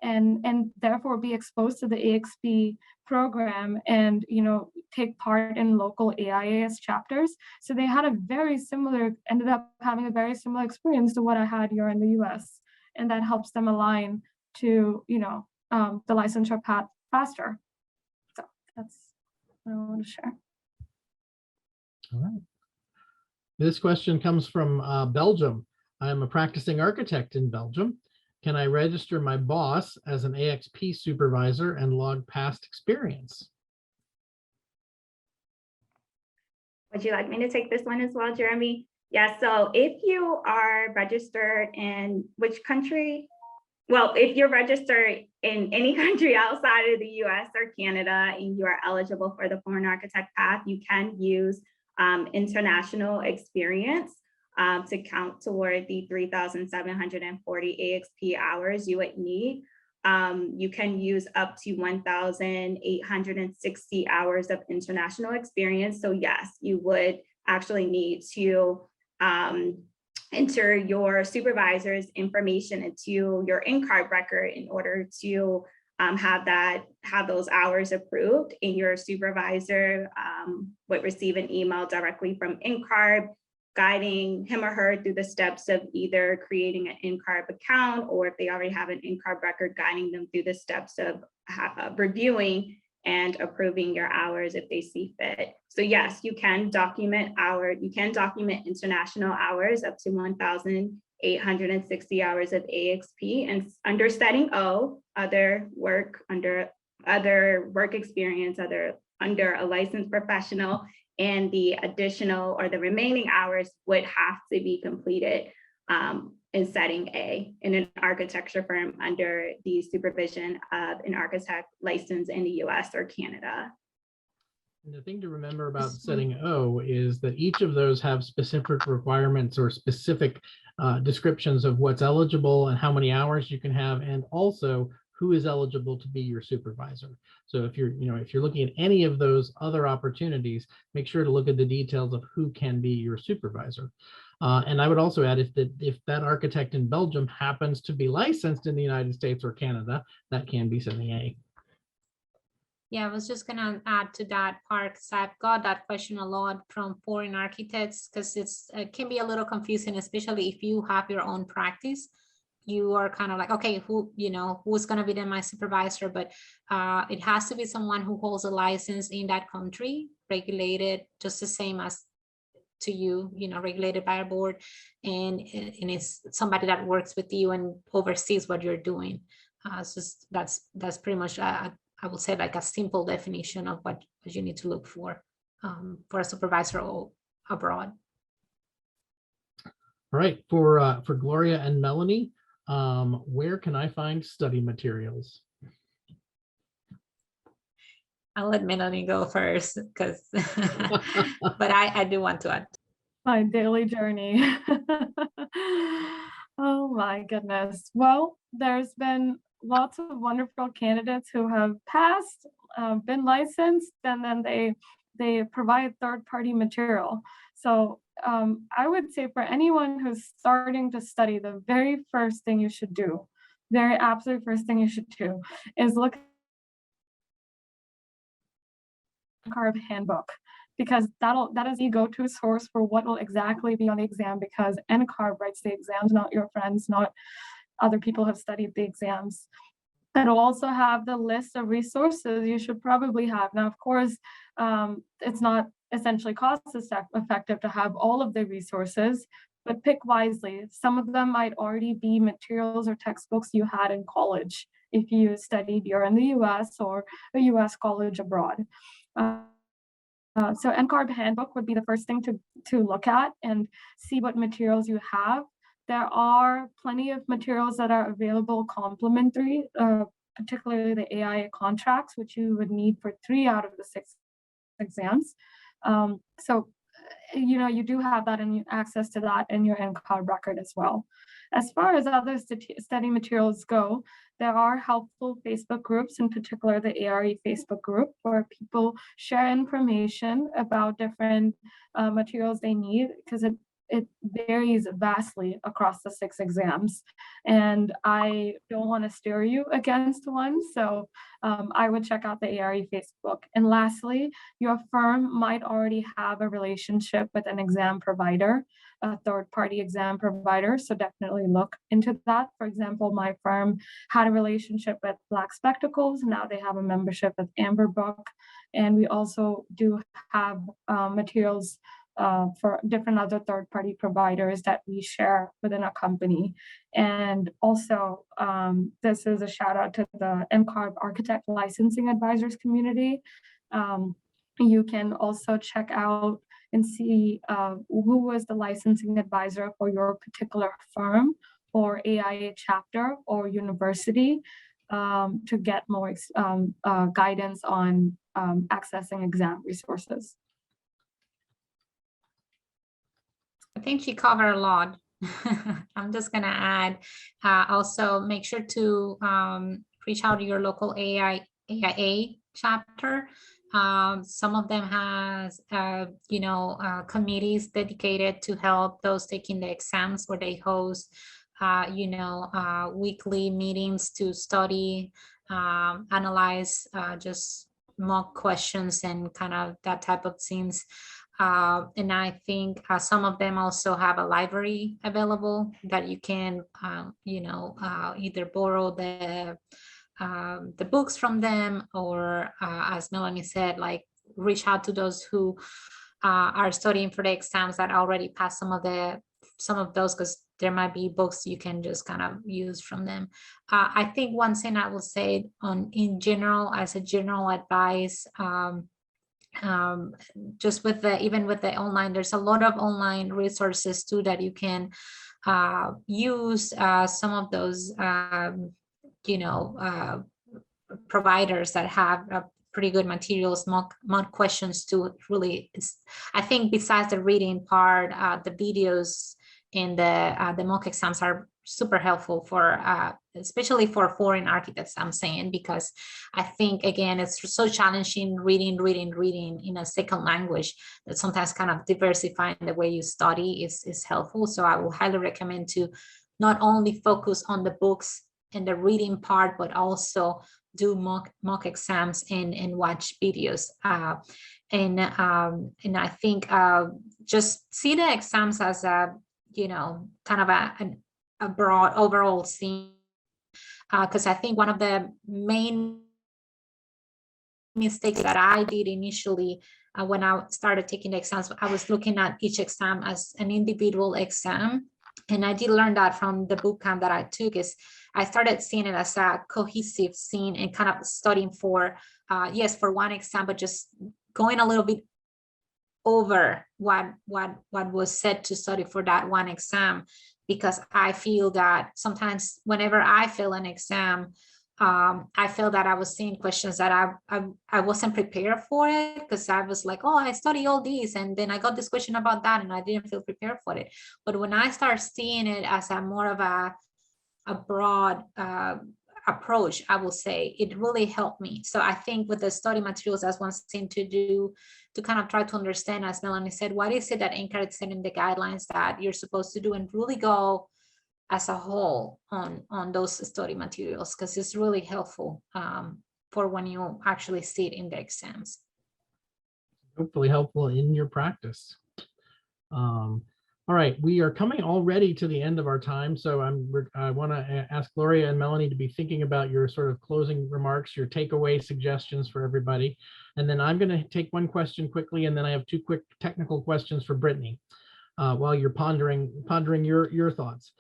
Speaker 3: and therefore be exposed to the AXP program and take part in local AIAS chapters. So they had ended up having a very similar experience to what I had here in the US, and that helps them align to the licensure path faster. So that's what I want to share.
Speaker 1: All right. This question comes from Belgium. I am a practicing architect in Belgium. Can I register my boss as an AXP supervisor and log past experience?
Speaker 4: Would you like me to take this one as well, Jeremy? Yeah, so if you are registered in which country? Well, if you're registered in any country outside of the US or Canada and you are eligible for the foreign architect path, you can use international experience to count toward the 3,740 AXP hours you would need. You can use up to 1,860 hours of international experience. So yes, you would actually need to enter your supervisor's information into your NCARB record in order to have those hours approved, and your supervisor would receive an email directly from NCARB guiding him or her through the steps of either creating an NCARB account, or if they already have an NCARB record, guiding them through the steps of reviewing and approving your hours if they see fit. So yes, you can document international hours up to 1,860 hours of AXP, and under setting O, other work experience, under a licensed professional, and the additional or the remaining hours would have to be completed in setting A in an architecture firm under the supervision of an architect licensed in the US or Canada.
Speaker 1: And the thing to remember about setting O is that each of those have specific requirements or specific descriptions of what's eligible and how many hours you can have, and also who is eligible to be your supervisor. So if you're looking at any of those other opportunities, make sure to look at the details of who can be your supervisor. And I would also add if that architect in Belgium happens to be licensed in the United States or Canada, that can be something A.
Speaker 2: Yeah, I was just gonna add to that part because I've got that question a lot from foreign architects because it can be a little confusing, especially if you have your own practice. You are kind of like, okay, who's gonna be then my supervisor? But it has to be someone who holds a license in that country, regulated just the same as to you, regulated by a board, and it's somebody that works with you and oversees what you're doing. So that's pretty much I would say like a simple definition of what you need to look for a supervisor abroad.
Speaker 1: All right, for Gloria and Melanie, where can I find study materials?
Speaker 2: I'll let Melanie go first because, but I do want to add.
Speaker 3: My daily journey. Oh my goodness. Well, there's been lots of wonderful candidates who have passed, been licensed, and then they provide third-party material. So I would say for anyone who's starting to study, the very first thing you should do, very absolute first thing you should do is look at the NCARB handbook, because that is the go-to source for what will exactly be on the exam, because NCARB writes the exams, not your friends, not other people have studied the exams. It'll also have the list of resources you should probably have. Now, of course, it's not essentially cost effective to have all of the resources, but pick wisely. Some of them might already be materials or textbooks you had in college if you studied, you're in the US or a US college abroad. So NCARB handbook would be the first thing to look at and see what materials you have. There are plenty of materials that are available complimentary, particularly the AIA contracts, which you would need for 3 out of the 6 exams. So, you do have that and access to that in your NCARB record as well. As far as other study materials go, there are helpful Facebook groups, in particular the ARE Facebook group, where people share information about different materials they need, because it varies vastly across the 6 exams. And I don't want to steer you against one, so I would check out the ARE Facebook. And lastly, your firm might already have a relationship with an exam provider, a third-party exam provider, so definitely look into that. For example, my firm had a relationship with Black Spectacles. Now they have a membership with Amber Book, and we also do have materials for different other third-party providers that we share within a company. And also, this is a shout out to the NCARB Architect Licensing Advisors community. You can also check out and see who was the licensing advisor for your particular firm or AIA chapter or university to get more guidance on accessing exam resources.
Speaker 2: I think she covered a lot. I'm just gonna add, also make sure to reach out to your local AIA chapter. Some of them has, committees dedicated to help those taking the exams, where they host, weekly meetings to study, analyze just mock questions and kind of that type of things. And I think some of them also have a library available that you can, either borrow the books from them, or as Melanie said, like reach out to those who are studying for the exams that already passed some of those, because there might be books you can just kind of use from them. I think one thing I will say in general, as a general advice, just even with the online, there's a lot of online resources too that you can use. Some of those providers that have pretty good materials, mock questions too. Really, I think besides the reading part, the videos in the mock exams are super helpful for, especially for foreign architects, I'm saying, because I think, again, it's so challenging reading in a second language that sometimes kind of diversifying the way you study is helpful. So I will highly recommend to not only focus on the books and the reading part, but also do mock exams and watch videos. And I think just see the exams as a, kind of a broad overall scene. Because I think one of the main mistakes that I did initially when I started taking the exams, I was looking at each exam as an individual exam. And I did learn that from the boot camp that I took, is I started seeing it as a cohesive scene and kind of studying for, yes, for one exam, but just going a little bit over what was said to study for that one exam. Because I feel that sometimes whenever I fail an exam, I feel that I was seeing questions that I wasn't prepared for it, because I was like, oh, I study all these, and then I got this question about that, and I didn't feel prepared for it. But when I start seeing it as a more of a broad approach, I will say it really helped me. So I think with the study materials, that's one thing to do, to kind of try to understand, as Melanie said, what is it that NCARB is setting the guidelines that you're supposed to do, and really go as a whole on those study materials, because it's really helpful for when you actually sit in the exams.
Speaker 1: Hopefully helpful in your practice. All right, we are coming already to the end of our time, so I want to ask Gloria and Melanie to be thinking about your sort of closing remarks, your takeaway suggestions for everybody. And then I'm going to take one question quickly, and then I have two quick technical questions for Brittany while you're pondering your thoughts.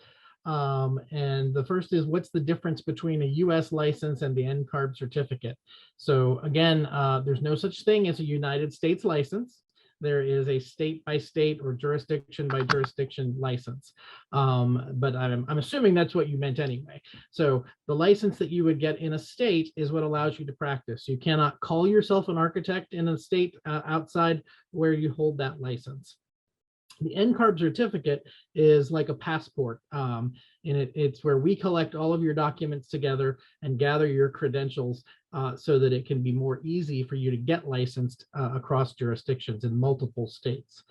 Speaker 1: And the first is, what's the difference between a US license and the NCARB certificate? So again, there's no such thing as a United States license. There is a state by state or jurisdiction by jurisdiction license. But I'm assuming that's what you meant anyway. So the license that you would get in a state is what allows you to practice. You cannot call yourself an architect in a state outside where you hold that license. The NCARB certificate is like a passport, and it's where we collect all of your documents together and gather your credentials so that it can be more easy for you to get licensed across jurisdictions in multiple states.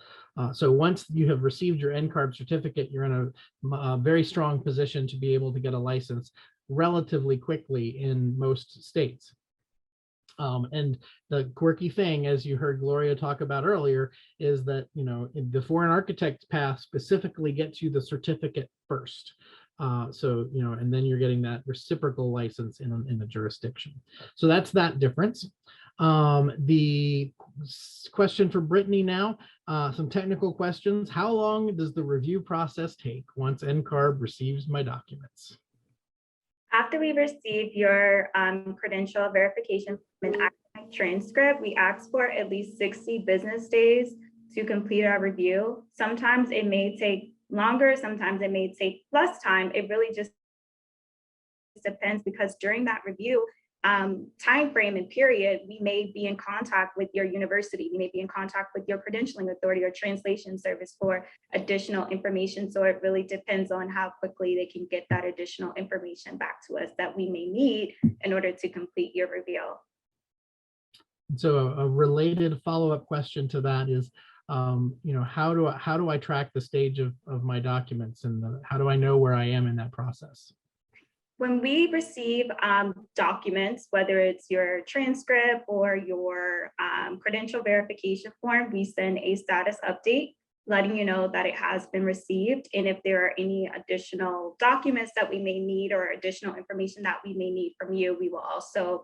Speaker 1: So once you have received your NCARB certificate, you're in a very strong position to be able to get a license relatively quickly in most states. And the quirky thing, as you heard Gloria talk about earlier, is that, the foreign architect path specifically gets you the certificate first. So, and then you're getting that reciprocal license in the jurisdiction. So that's that difference. The question for Brittany now, some technical questions. How long does the review process take once NCARB receives my documents?
Speaker 4: After we receive your credential verification and academic transcript, we ask for at least 60 business days to complete our review. Sometimes it may take longer, sometimes it may take less time. It really just depends, because during that review time frame and period, we may be in contact with your university, we may be in contact with your credentialing authority or translation service for additional information. So it really depends on how quickly they can get that additional information back to us that we may need in order to complete your review.
Speaker 1: So a related follow-up question to that is, how do I track the stage of my documents, and how do I know where I am in that process?
Speaker 4: When we receive documents, whether it's your transcript or your credential verification form, we send a status update letting you know that it has been received. And if there are any additional documents that we may need or additional information that we may need from you, we will also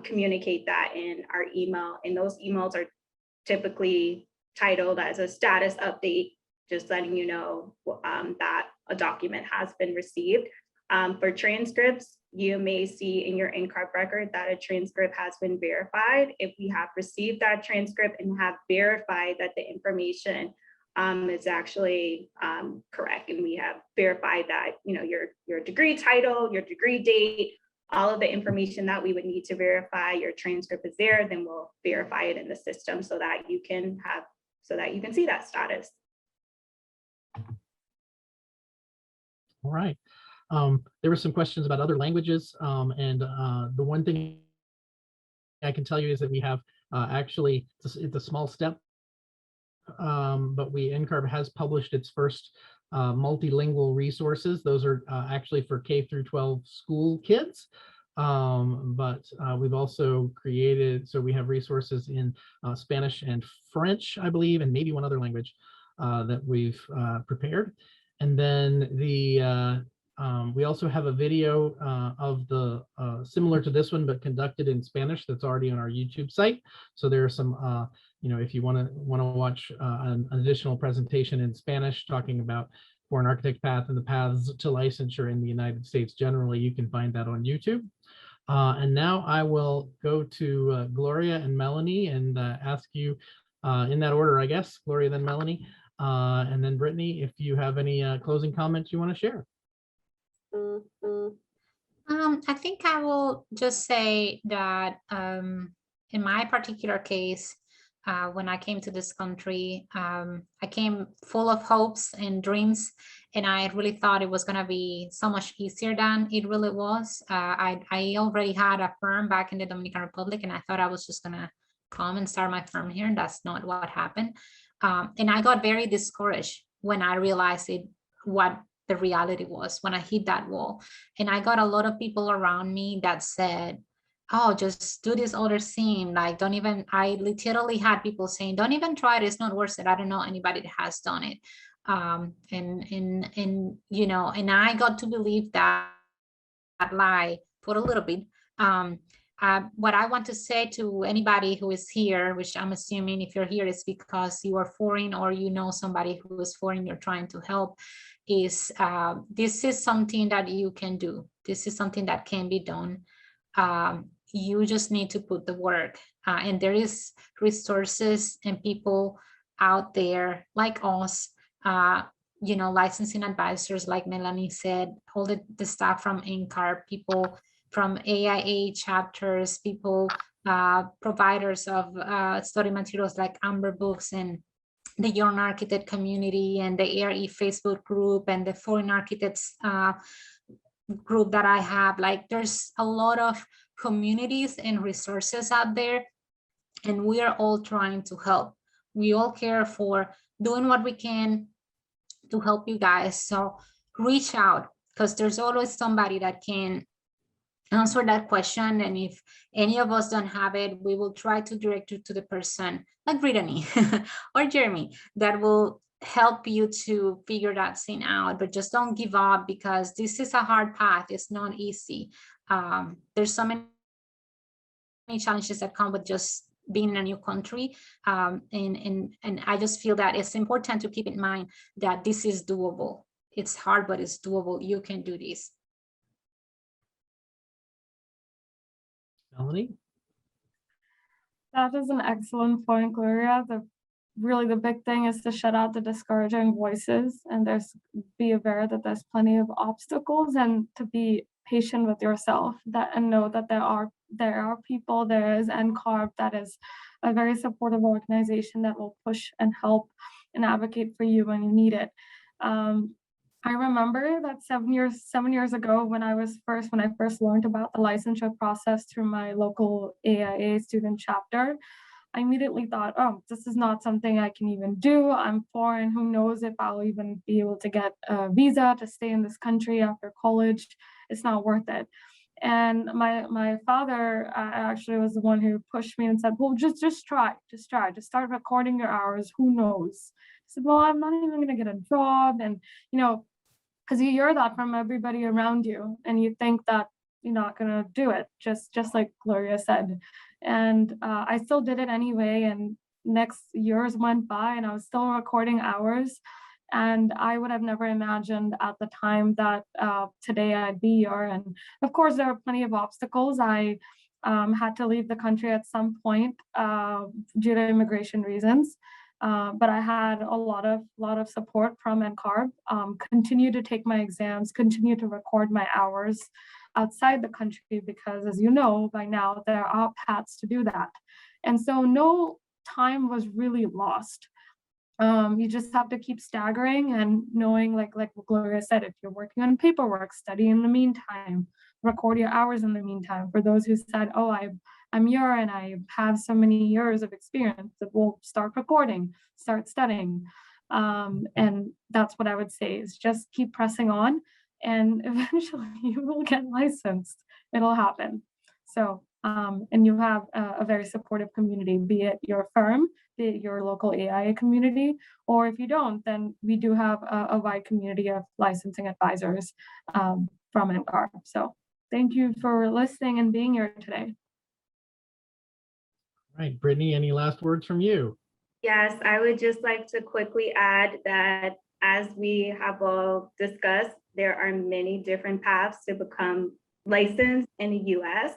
Speaker 4: communicate that in our email. And those emails are typically titled as a status update, just letting you know that a document has been received. For transcripts, you may see in your NCARB record that a transcript has been verified. If we have received that transcript and have verified that the information is actually correct, and we have verified that your degree title, your degree date, all of the information that we would need to verify your transcript is there, then we'll verify it in the system so that you can see that status.
Speaker 1: All right. There were some questions about other languages, and the one thing I can tell you is that we have actually, it's a small step, but NCARB has published its first multilingual resources. Those are actually for K through 12 school kids. But we've also created, so we have resources in Spanish and French, I believe, and maybe one other language that we've prepared. And then we also have a video of the similar to this one, but conducted in Spanish that's already on our YouTube site. So there are some, if you want to watch an additional presentation in Spanish talking about foreign architect path and the paths to licensure in the United States generally, you can find that on YouTube. And now I will go to Gloria and Melanie and ask you in that order, I guess, Gloria, then Melanie, and then Brittany, if you have any closing comments you want to share.
Speaker 2: I think I will just say that in my particular case, when I came to this country, I came full of hopes and dreams, and I really thought it was going to be so much easier than it really was. I already had a firm back in the Dominican Republic, and I thought I was just going to come and start my firm here, and that's not what happened. And I got very discouraged when I realized what the reality was when I hit that wall. And I got a lot of people around me that said, oh, just do this other thing. Like, don't even, I literally had people saying, don't even try it. It's not worth it. I don't know anybody that has done it. And I got to believe that lie for a little bit. What I want to say to anybody who is here, which I'm assuming if you're here, it's because you are foreign or you know somebody who is foreign, you're trying to help, is this is something that you can do. This is something that can be done. You just need to put the work, and there is resources and people out there like us, licensing advisors, like Melanie said, all the staff from NCARB, people from AIA chapters, people, providers of study materials like Amber Books and the Young Architect community and the ARE Facebook group and the Foreign Architects group that I have. Like, there's a lot of communities and resources out there, and we are all trying to help. We all care for doing what we can to help you guys. So reach out, because there's always somebody that can answer that question. And if any of us don't have it, we will try to direct you to the person like Brittany or Jeremy that will help you to figure that thing out. But just don't give up, because this is a hard path. It's not easy. There's so many challenges that come with just being in a new country. And I just feel that it's important to keep in mind that this is doable. It's hard, but it's doable. You can do this.
Speaker 1: Melanie?
Speaker 3: That is an excellent point, Gloria. Really the big thing is to shut out the discouraging voices, and be aware that there's plenty of obstacles, and to be patient with yourself, and know that there are people, there is NCARB, that is a very supportive organization that will push and help and advocate for you when you need it. I remember that 7 years ago when I first learned about the licensure process through my local AIA student chapter, I immediately thought, oh, this is not something I can even do. I'm foreign. Who knows if I'll even be able to get a visa to stay in this country after college. It's not worth it. And my father actually was the one who pushed me and said, well, just try, just start recording your hours. Who knows? I said, well, I'm not even going to get a job. And, because you hear that from everybody around you, and you think that you're not going to do it, just like Gloria said. And I still did it anyway. And next years went by, and I was still recording hours. And I would have never imagined at the time that today I'd be here. And of course, there are plenty of obstacles. I had to leave the country at some point due to immigration reasons. But I had a lot of support from NCARB, continue to take my exams, continue to record my hours outside the country, because as you know, by now, there are paths to do that. And so no time was really lost. You just have to keep staggering and knowing, like what Gloria said, if you're working on paperwork, study in the meantime, record your hours in the meantime. For those who said, oh, I'm here and I have so many years of experience, that will start recording, start studying. And that's what I would say, is just keep pressing on, and eventually you will get licensed. It'll happen. So, and you have a very supportive community, be it your firm, be it your local AIA community, or if you don't, then we do have a wide community of licensing advisors from NCARB. So thank you for listening and being here today.
Speaker 1: All right, Brittany, any last words from you?
Speaker 4: Yes, I would just like to quickly add that as we have all discussed, there are many different paths to become licensed in the US.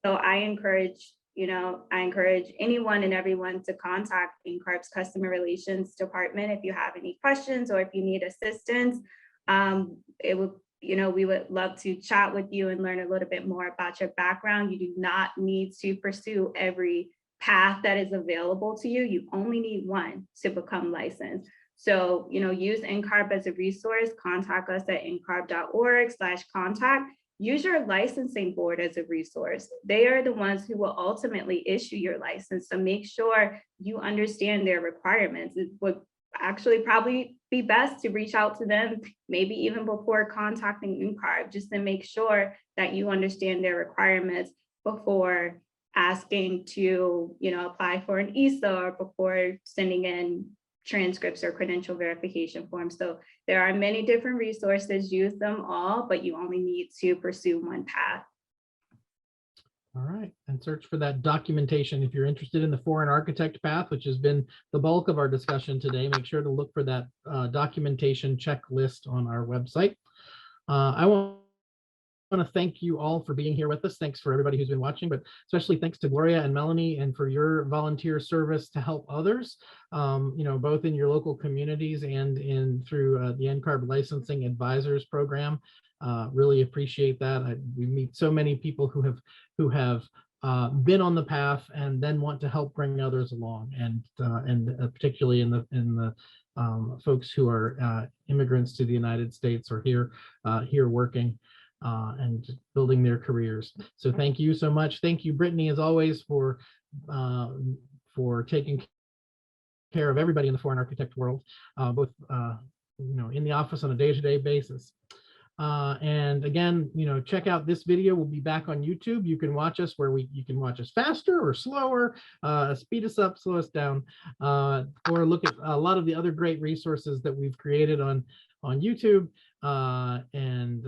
Speaker 4: So I encourage anyone and everyone to contact NCARB's Customer Relations Department if you have any questions or if you need assistance. We would love to chat with you and learn a little bit more about your background. You do not need to pursue every path that is available to you. You only need one to become licensed. So, use NCARB as a resource. Contact us at ncarb.org/contact. Use your licensing board as a resource. They are the ones who will ultimately issue your license. So make sure you understand their requirements. It would actually probably be best to reach out to them, maybe even before contacting NCARB, just to make sure that you understand their requirements before asking to, apply for an EESA or before sending in transcripts or credential verification forms. So there are many different resources, use them all, but you only need to pursue one path.
Speaker 1: All right, and search for that documentation. If you're interested in the foreign architect path, which has been the bulk of our discussion today, make sure to look for that documentation checklist on our website. I want to thank you all for being here with us. Thanks for everybody who's been watching, but especially thanks to Gloria and Melanie and for your volunteer service to help others, both in your local communities and through the NCARB Licensing Advisors Program. Really appreciate that. We meet so many people who have been on the path and then want to help bring others along, and particularly in the folks who are immigrants to the United States or here working and building their careers. So thank you so much. Thank you, Brittany, as always, for taking care of everybody in the foreign architect world, both in the office on a day-to-day basis. And again, check out this video. We'll be back on YouTube. You can watch us you can watch us faster or slower, speed us up, slow us down, or look at a lot of the other great resources that we've created on YouTube and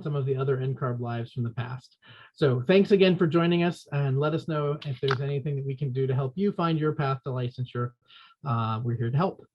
Speaker 1: some of the other NCARB lives from the past. So thanks again for joining us, and let us know if there's anything that we can do to help you find your path to licensure. We're here to help.